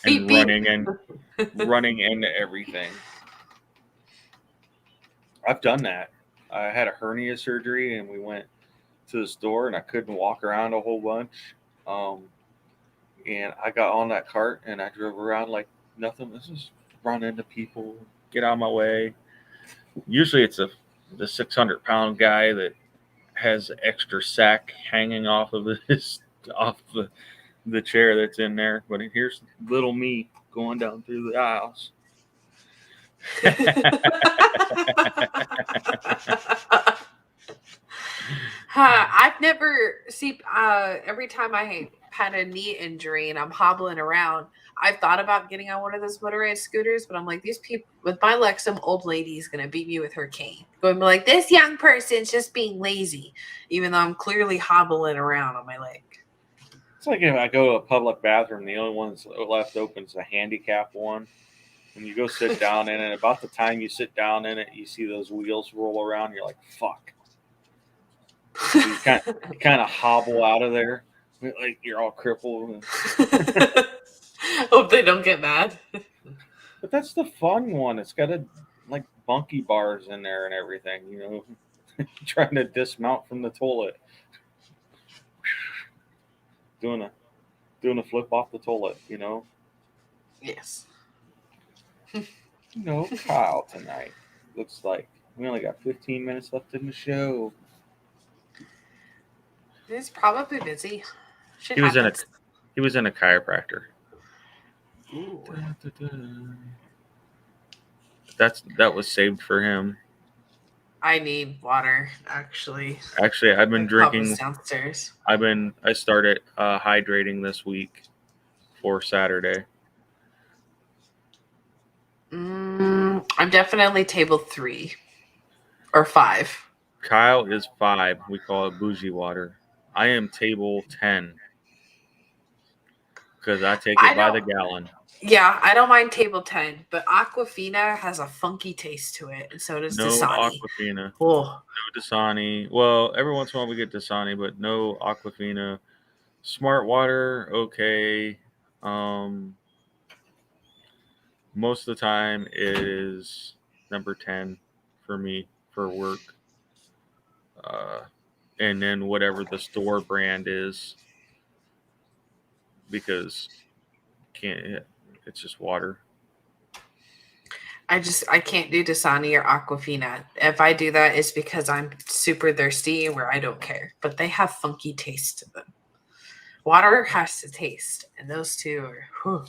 And running into everything. I've done that. I had a hernia surgery and we went to the store and I couldn't walk around a whole bunch. And I got on that cart and I drove around like nothing. This is run into people, get out of my way. Usually it's the 600-pound guy that has extra sack hanging off of off the chair that's in there. But here's little me going down through the aisles. I've never every time I had a knee injury and I'm hobbling around, I've thought about getting on one of those motorized scooters, but I'm like, these people with my luck, some old lady's gonna beat me with her cane. Going to be like, this young person's just being lazy, even though I'm clearly hobbling around on my leg. It's like if I go to a public bathroom, the only one that's left open is the handicap one. And you go sit down in it, about the time you sit down in it, you see those wheels roll around. You're like, fuck. So you kind of hobble out of there, like you're all crippled. Hope they don't get mad. But that's the fun one. It's got like bunky bars in there and everything. You know, trying to dismount from the toilet, doing a flip off the toilet. You know. Yes. No, Kyle tonight. Looks like we only got 15 minutes left in the show. He's probably busy. He was in a chiropractor. Ooh. That was saved for him. I need water, actually. Actually, I've been drinking downstairs. I started hydrating this week for Saturday. I'm definitely table 3 or 5. Kyle is 5. We call it bougie water. I am table 10 because I take it by the gallon. Yeah, I don't mind table 10, but Aquafina has a funky taste to it, and so does Dasani. No Aquafina. Oh. No Dasani. Well, every once in a while we get Dasani, but no Aquafina. Smart water, okay. Most of the time it is number 10 for me for work. And then whatever the store brand is, because it's just water. I can't do Dasani or Aquafina. If I do that, it's because I'm super thirsty where I don't care. But they have funky taste to them. Water has to taste, and those two are, whew.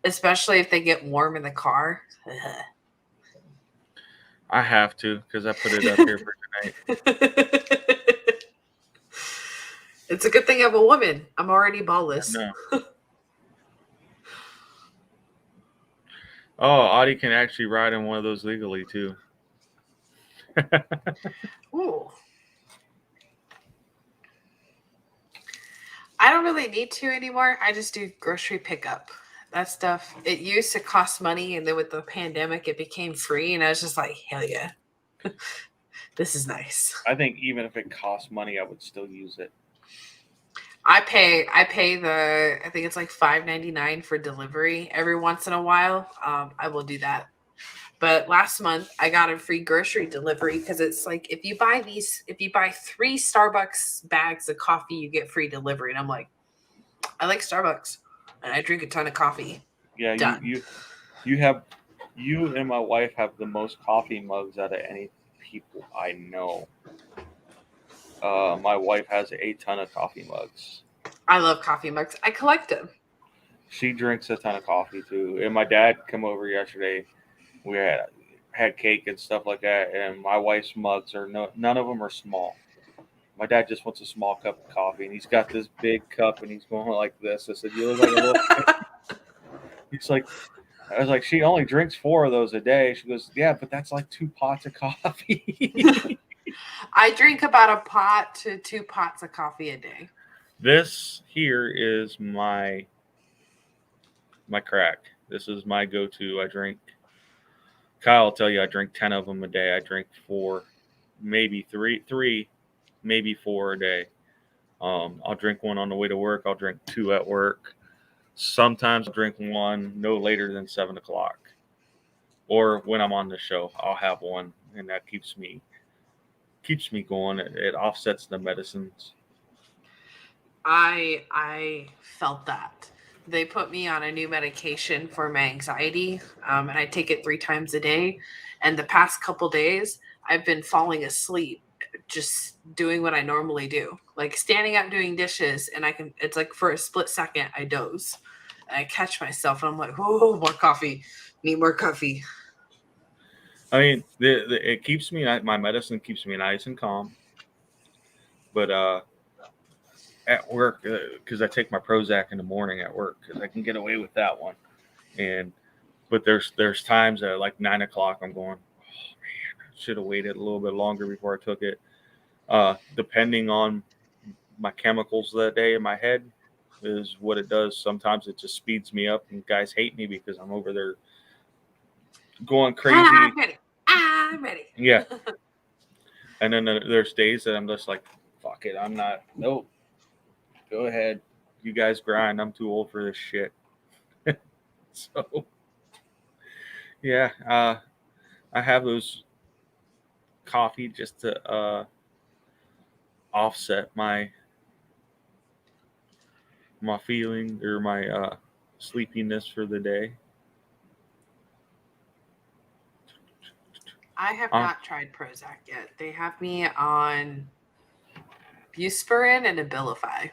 Especially if they get warm in the car. Ugh. I have to because I put it up here for tonight. It's a good thing I'm a woman. I'm already ballless. No. Oh, Audie can actually ride in one of those legally too. Ooh. I don't really need to anymore. I just do grocery pickup. That stuff, it used to cost money, and then with the pandemic, it became free, and I was just like, hell yeah. This is nice. I think even if it costs money, I would still use it. I pay I think it's like $5.99 for delivery every once in a while. I will do that. But last month I got a free grocery delivery because it's like if you buy 3 Starbucks bags of coffee, you get free delivery. And I'm like, I like Starbucks and I drink a ton of coffee. Yeah, you and my wife have the most coffee mugs out of any people I know. My wife has a ton of coffee mugs. I love coffee mugs. I collect them. She drinks a ton of coffee too. And my dad come over yesterday. We had cake and stuff like that. And my wife's mugs none of them are small. My dad just wants a small cup of coffee, and he's got this big cup, and he's going like this. I said, "You look like a little." He's like, I was like, "She only drinks 4 of those a day." She goes, "Yeah, but that's like 2 pots of coffee." I drink about a pot to 2 pots of coffee a day. This here is my crack. This is my go-to. I drink. Kyle will tell you I drink 10 of them a day. I drink 4, maybe 3, maybe 4 a day. I'll drink one on the way to work. I'll drink 2 at work. Sometimes I'll drink one no later than 7 o'clock. Or when I'm on the show, I'll have one, and that keeps me keeps me going. It offsets the medicines. I felt that. They put me on a new medication for my anxiety, and I take it 3 times a day. And the past couple days, I've been falling asleep just doing what I normally do, like standing up doing dishes, and it's like for a split second I doze, and I catch myself, and I'm like, oh, more coffee, need more coffee. I mean, it keeps me. My medicine keeps me nice and calm. But at work, because I take my Prozac in the morning at work, because I can get away with that one. But there's times at like 9 o'clock I'm going, oh man, I should have waited a little bit longer before I took it. Depending on my chemicals that day in my head is what it does. Sometimes it just speeds me up, and guys hate me because I'm over there going crazy. I'm ready. Yeah. And then there's days that I'm just like, fuck it, I'm not. Nope. Go ahead, you guys grind. I'm too old for this shit. So, yeah, I have those coffee just to offset my feeling or my sleepiness for the day. I have not tried Prozac yet. They have me on Buspirone and Abilify.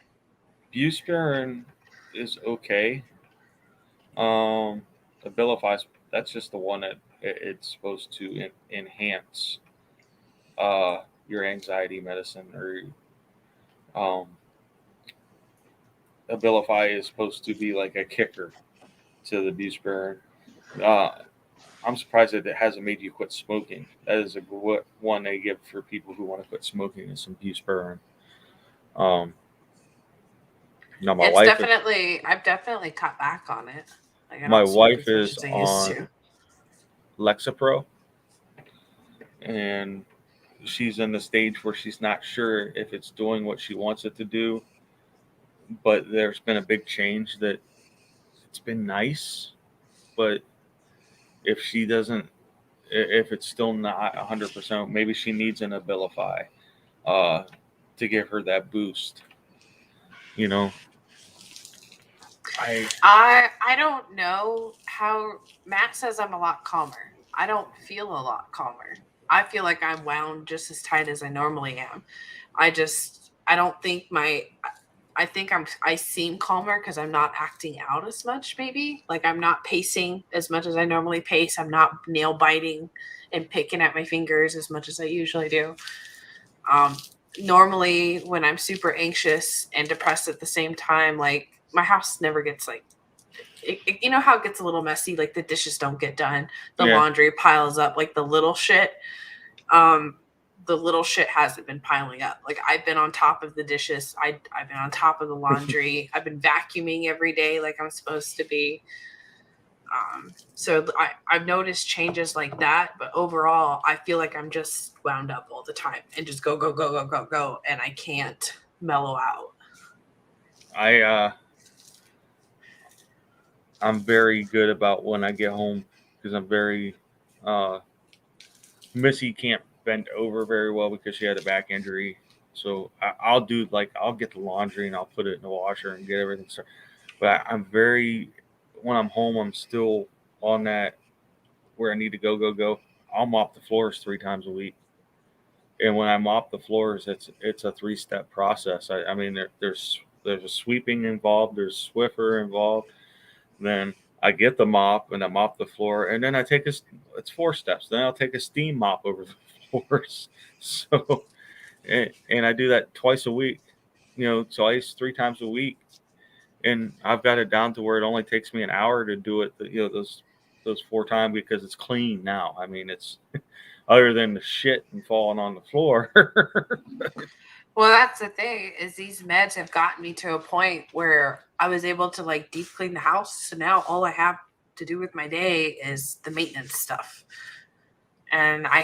Buspirone is okay. Abilify, that's just the one that it's supposed to enhance your anxiety medicine, or Abilify is supposed to be like a kicker to the Buspirone. I'm surprised that it hasn't made you quit smoking. That is a one they give for people who want to quit smoking, is some Buspirone. No, I've definitely cut back on it. Like, my wife is on Lexapro, and she's in the stage where she's not sure if it's doing what she wants it to do. But there's been a big change that it's been nice, but if it's still not 100%, maybe she needs an Abilify to give her that boost. You know, I don't know how Matt says I'm a lot calmer. I don't feel a lot calmer. I feel like I'm wound just as tight as I normally am. I don't think I seem calmer because I'm not acting out as much, maybe. Like, I'm not pacing as much as I normally pace. I'm not nail biting and picking at my fingers as much as I usually do. Normally, when I'm super anxious and depressed at the same time, like, my house never gets like, you know how it gets a little messy, like the dishes don't get done, the laundry piles up, like the little shit. The little shit hasn't been piling up. Like, I've been on top of the dishes. I've been on top of the laundry. I've been vacuuming every day like I'm supposed to be. So I've noticed changes like that, but overall, I feel like I'm just wound up all the time and just go, and I can't mellow out. I'm very good about when I get home because I'm very Missy can't bend over very well because she had a back injury. So I'll get the laundry and I'll put it in the washer and get everything started. But when I'm home, I'm still on that where I need to go. I'll mop the floors 3 times a week. And when I mop the floors, it's a 3-step process. I mean, there's a sweeping involved, there's Swiffer involved. Then I get the mop and I mop the floor, and then it's 4 steps. Then I'll take a steam mop over the floors. So, and I do that twice a week, twice, 3 times a week. And I've got it down to where it only takes me an hour to do it, those 4 times because it's clean now. I mean, it's other than the shit and falling on the floor. Well, that's the thing, is these meds have gotten me to a point where I was able to like deep clean the house. So now all I have to do with my day is the maintenance stuff. And I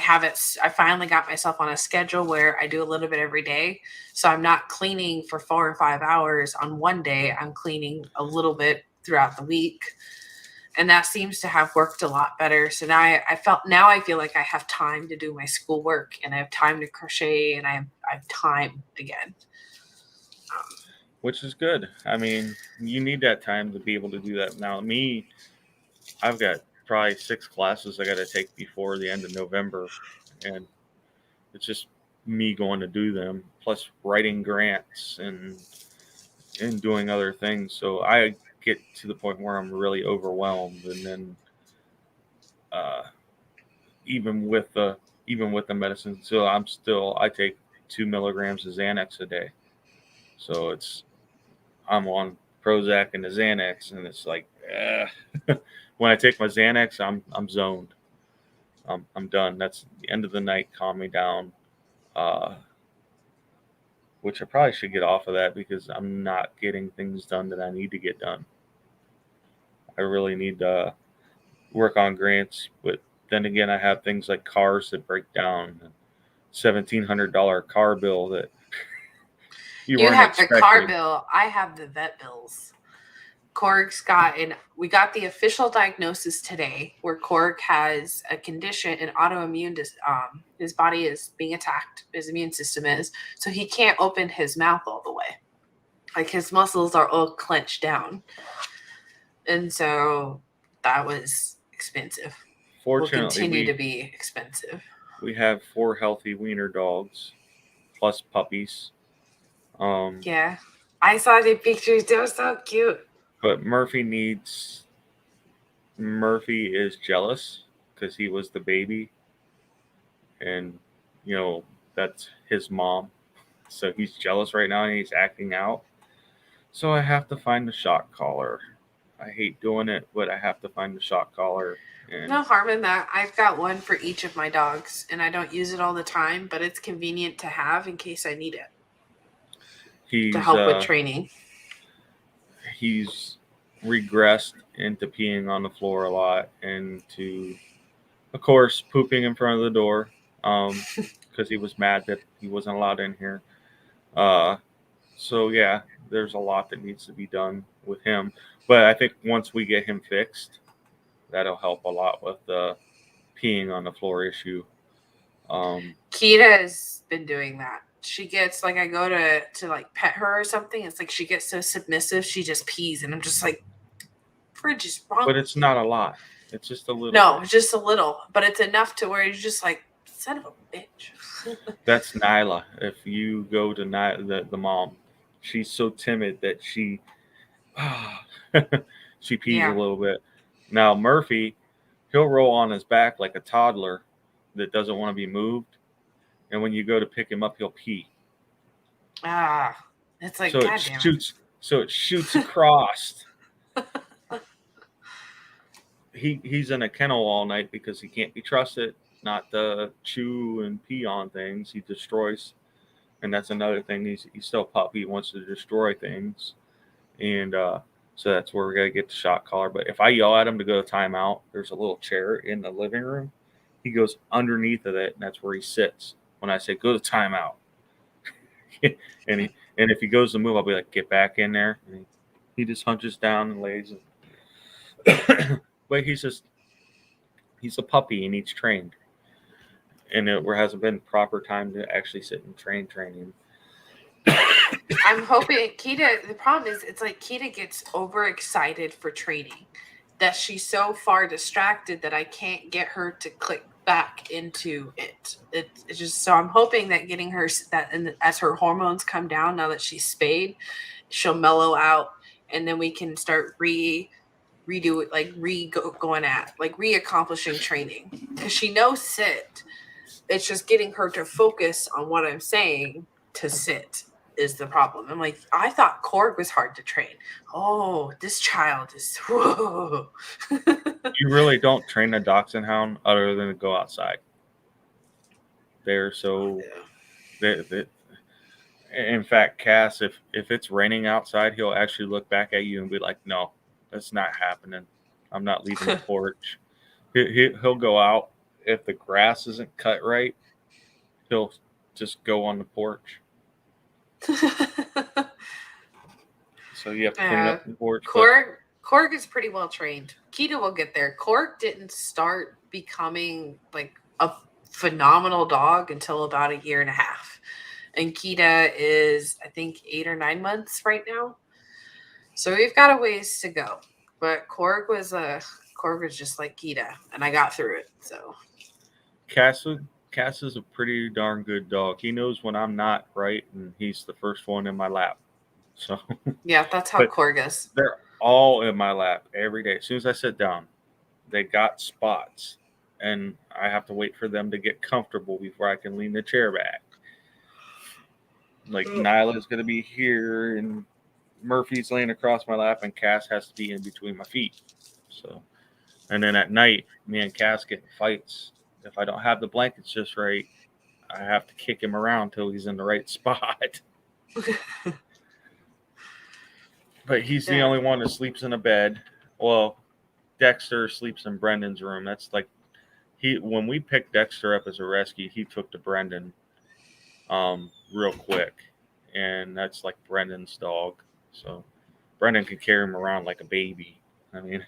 finally got myself on a schedule where I do a little bit every day. So I'm not cleaning for 4 or 5 hours on one day. I'm cleaning a little bit throughout the week. And that seems to have worked a lot better. So now I feel like I have time to do my schoolwork, and I have time to crochet, and I have time again. Which is good. I mean, you need that time to be able to do that. Now, me, I've got probably 6 classes I got to take before the end of November, and it's just me going to do them, plus writing grants and doing other things. So I get to the point where I'm really overwhelmed, and then even with the medicine, so I take 2 milligrams of Xanax a day. So I'm on Prozac and the Xanax, and it's like when I take my Xanax, I'm zoned. I'm done. That's the end of the night. Calm me down. Which I probably should get off of that because I'm not getting things done that I need to get done. I really need to work on grants, but then again, I have things like cars that break down, $1,700 car bill that you weren't have the car expecting. bill. I have the vet bills. Korg's we got the official diagnosis today where Korg has a condition, an autoimmune, his body is being attacked, his immune system is, so he can't open his mouth all the way. Like his muscles are all clenched down. And so that was expensive. Fortunately, will continue to be expensive. We have 4 healthy wiener dogs plus puppies. Yeah. I saw the pictures. They were so cute. But Murphy is jealous because he was the baby, and that's his mom, so he's jealous right now and he's acting out. So I have to find the shock collar. I hate doing it, but I have to find the shock collar. And no harm in that. I've got one for each of my dogs, and I don't use it all the time, but it's convenient to have in case I need it to help with training. He's regressed into peeing on the floor a lot and to, of course, pooping in front of the door because he was mad that he wasn't allowed in here. So, yeah, there's a lot that needs to be done with him. But I think once we get him fixed, that'll help a lot with the peeing on the floor issue. Kita has been doing that. She gets, like, I go to like pet her or something. It's like she gets so submissive, she just pees, and I'm just like, fridge is wrong. But it's not a lot. It's just a little. No, it's just a little, but it's enough to where you're just like, son of a bitch. That's Nyla. If you go to the mom, she's so timid that she pees a little bit. Now Murphy, he'll roll on his back like a toddler that doesn't want to be moved. And when you go to pick him up, he'll pee. It's like, so it shoots across. He's in a kennel all night because he can't be trusted not to chew and pee on things. He destroys, and that's another thing. He's still a pup. He wants to destroy things, and so that's where we gotta get the shock collar. But if I yell at him to go to timeout, there's a little chair in the living room. He goes underneath of it, and that's where he sits. When I say go to timeout, and if he goes to move, I'll be like, get back in there. And he just hunches down and lays. But he's a puppy and he's trained, and there hasn't been proper time to actually sit and train him. I'm hoping Kita. The problem is, it's like Kita gets overexcited for training, that she's so far distracted that I can't get her to click back into it. It's just, so I'm hoping that getting her as her hormones come down now that she's spayed, she'll mellow out, and then we can start redo it, like reaccomplishing training, because she knows sit. It's just getting her to focus on what I'm saying to sit is the problem. I'm like, I thought Korg was hard to train. Oh, this child is whoa. You really don't train a dachshund hound other than to go outside. They're so in fact, Cass, if it's raining outside, he'll actually look back at you and be like, no, that's not happening. I'm not leaving the porch. He'll go out. If the grass isn't cut right, he'll just go on the porch. So you have to clean up the porch. Korg is pretty well trained. Kita will get there. Cork didn't start becoming like a phenomenal dog until about 1.5 years. And Kita is, I think, 8 or 9 months right now. So we've got a ways to go. But Cork was just like Kita, and I got through it. So Cass is a pretty darn good dog. He knows when I'm not right, and he's the first one in my lap. So yeah, that's how But- Cork is. they're all in my lap every day. As soon as I sit down, they got spots, and I have to wait for them to get comfortable before I can lean the chair back. Like Nyla's going to be here, and Murphy's laying across my lap, and Cass has to be in between my feet. So, and then at night, me and Cass get in fights. If I don't have the blankets just right, I have to kick him around till he's in the right spot. But he's the only one that sleeps in a bed. Well, Dexter sleeps in Brendan's room. That's like when we picked Dexter up as a rescue, he took to Brendan real quick. And that's like Brendan's dog. So Brendan could carry him around like a baby. I mean,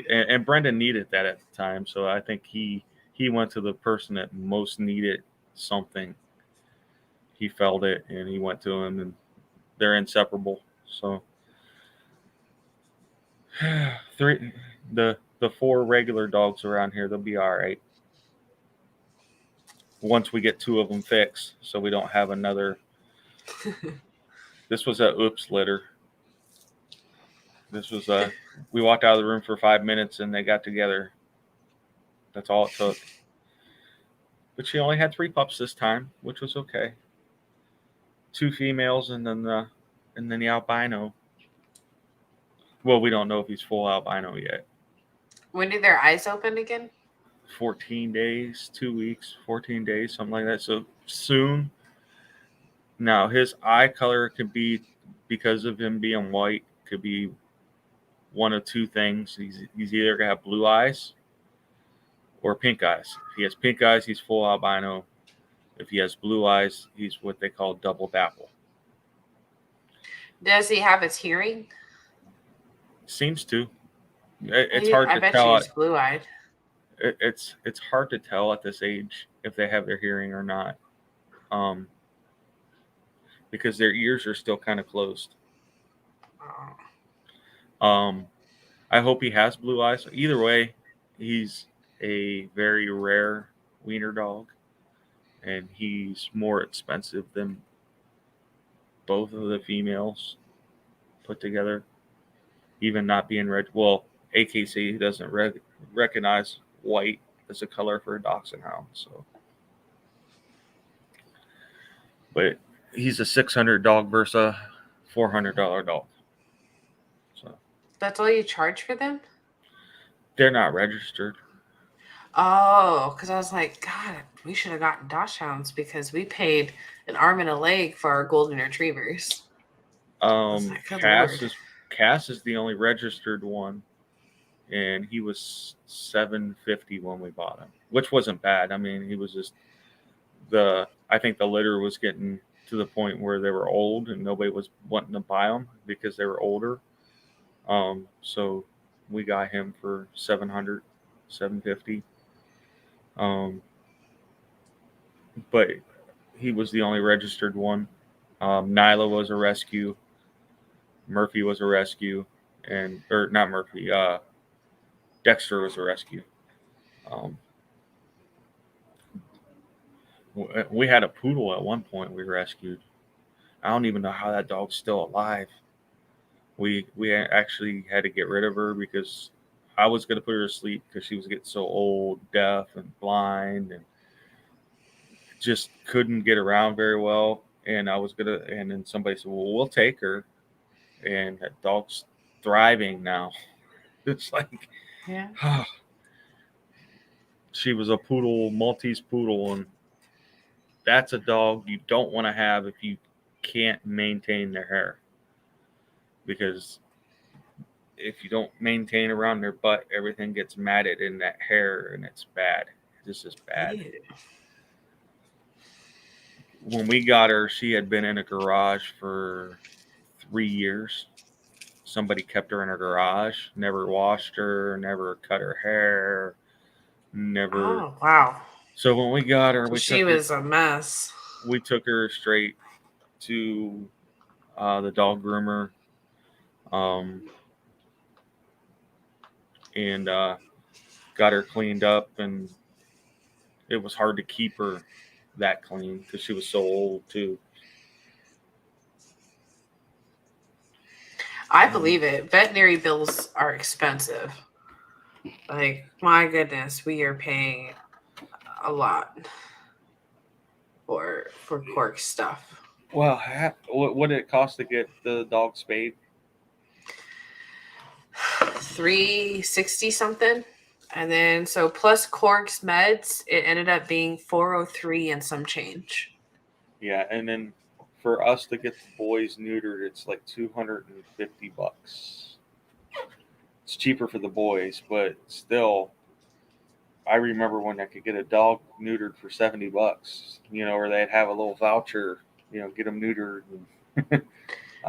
and Brendan needed that at the time. So I think he went to the person that most needed something. He felt it, and he went to him, and they're inseparable. So the 4 regular dogs around here, they'll be all right. Once we get 2 of them fixed, so we don't have another. This was a oops litter. This was we walked out of the room for 5 minutes and they got together. That's all it took. But she only had 3 pups this time, which was okay. 2 females and then the albino. Well, we don't know if he's full albino yet. When did their eyes open again? 14 days, 2 weeks, 14 days, something like that. So soon. Now, his eye color could be, because of him being white, could be one of 2 things. He's either going to have blue eyes or pink eyes. If he has pink eyes, he's full albino. If he has blue eyes, he's what they call double dapple. Does he have his hearing? Seems to. It's hard to I bet tell. he's blue-eyed. It's hard to tell at this age if they have their hearing or not, because their ears are still kind of closed. I hope he has blue eyes. Either way, he's a very rare wiener dog, and he's more expensive than both of the females put together. Even not being red. Well, AKC doesn't recognize white as a color for a dachshund hound. So, but he's a $600 dog versus a $400 dog. So That's all you charge for them? they're not registered. Oh, because I was like, God, we should have gotten dachshunds because we paid an arm and a leg for our golden retrievers. Cass is the only registered one, and he was $750 when we bought him, which wasn't bad. I mean, he was just I think the litter was getting to the point where they were old and nobody was wanting to buy them because they were older. So we got him for $750. But he was the only registered one. Nyla was a rescue. Murphy was a rescue, or not Murphy. Dexter was a rescue. We had a poodle at one point we rescued. I don't even know how that dog's still alive. We actually had to get rid of her because I was going to put her to sleep because she was getting so old, deaf, and blind, and just couldn't get around very well. And and then somebody said, well, we'll take her. And that dog's thriving now. It's like, yeah. She was a poodle, Maltese poodle, and that's a dog you don't want to have if you can't maintain their hair. Because if you don't maintain around their butt, everything gets matted in that hair, and it's bad. This is bad. Yeah. When we got her, she had been in a garage for 3 years. somebody kept her in her garage, never washed her, never cut her hair, never. Oh, wow. So when we got her, She was a mess. We took her straight to the dog groomer, and got her cleaned up, and it was hard to keep her that clean because she was so old too. I believe it. Veterinary bills are expensive. Like, my goodness, we are paying a lot for Cork stuff. Well, what did it cost to get the dog spayed? $360 something. And then, so plus Cork's meds, it ended up being $403 and some change. Yeah, and then for us to get the boys neutered, it's like $250. It's cheaper for the boys, but still, I remember when I could get a dog neutered for $70, or they'd have a little voucher, get them neutered.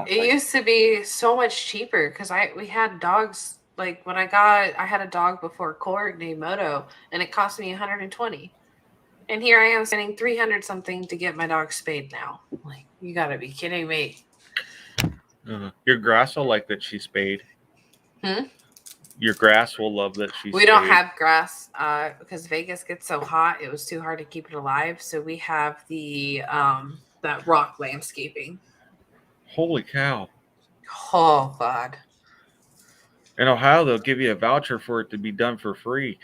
It used to be so much cheaper because we had dogs. Like when I had a dog before Cork named Moto, and it cost me $120. And here I am spending $300 something to get my dog spayed now. Like, you gotta be kidding me. Your grass will like that she's spayed. Your grass will love that she's spayed. We don't have grass because Vegas gets so hot. It was too hard to keep it alive. So we have the that rock landscaping. Holy cow. Oh, God. In Ohio, they'll give you a voucher for it to be done for free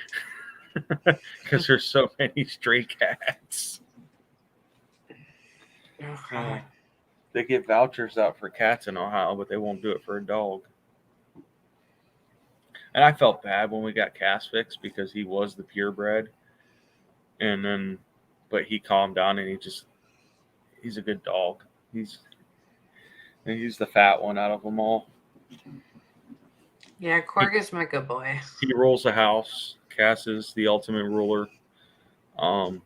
because there's so many stray cats. Okay. They give vouchers out for cats in Ohio, but they won't do it for a dog. And I felt bad when we got Cass fixed because he was the purebred. But he calmed down and he's a good dog. He's the fat one out of them all. Yeah, Cork is my good boy. He rolls the house. Cass is the ultimate ruler. When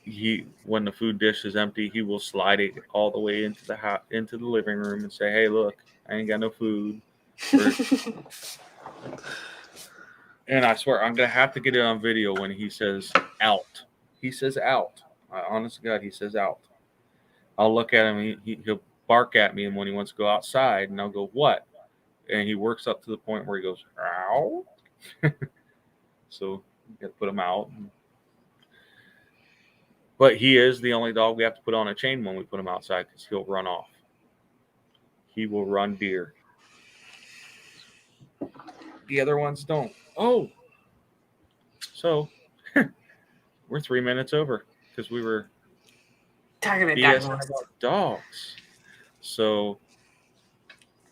the food dish is empty, he will slide it all the way into the living room and say, "Hey, look, I ain't got no food." And I swear, I'm gonna have to get it on video when he says "out." He says "out." Honest to God, he says "out." I'll look at him. He'll bark at me, and when he wants to go outside, and I'll go, "What?" And he works up to the point where he goes, "Ow." So you got to put him out. But he is the only dog we have to put on a chain when we put him outside because he'll run off. He will run deer. The other ones don't. Oh. So we're 3 minutes over because we were talking about dogs. So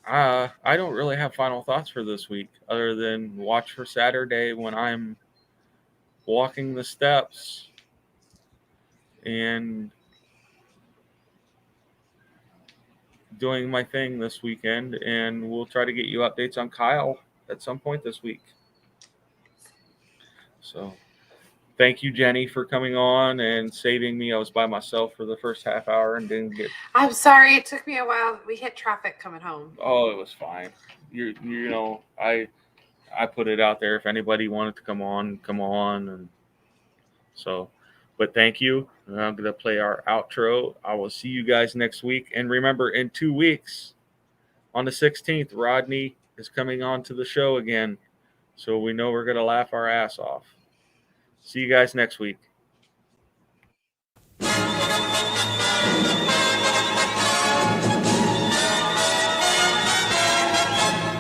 I don't really have final thoughts for this week other than watch for Saturday when I'm walking the steps and doing my thing this weekend, and we'll try to get you updates on Kyle at some point this week. So thank you, Jenny, for coming on and saving me. I was by myself for the first half hour and didn't get... I'm sorry. It took me a while. We hit traffic coming home. Oh, it was fine. I put it out there. If anybody wanted to come on. And so, but thank you. And I'm going to play our outro. I will see you guys next week. And remember, in 2 weeks, on the 16th, Rodney is coming on to the show again. So we know we're going to laugh our ass off. See you guys next week.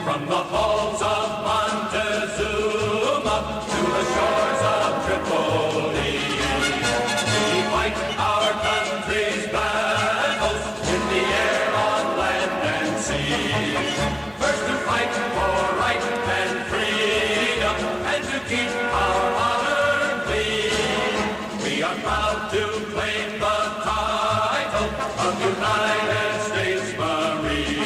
From the halls of Montezuma to the shores of Tripoli, we fight our country's battles in the air, on land and sea. First to fight for right and freedom, and to keep our honor clean. We are proud to claim the title of United States Marine.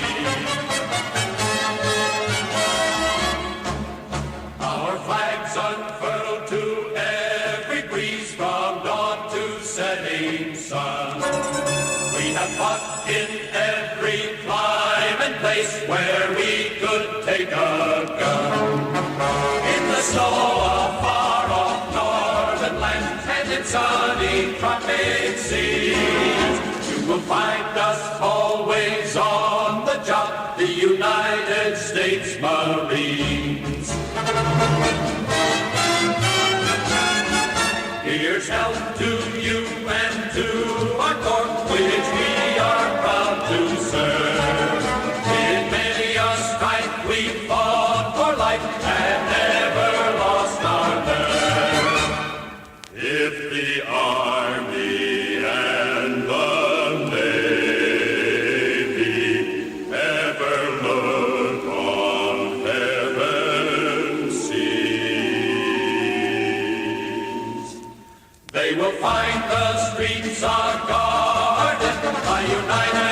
Our flags unfurled to every breeze from dawn to setting sun. We have fought in every clime and place where we could take a gun. In the snow of far-off northern lands and in sunny tropic seas, you will find us always on the job, the United States Marines. Here's health to you and to our corps, which we are proud to serve. In many a strife we fought for life and never lost our nerve. If the Army and the Navy ever look on heaven's seas, they will find the streets are guarded by United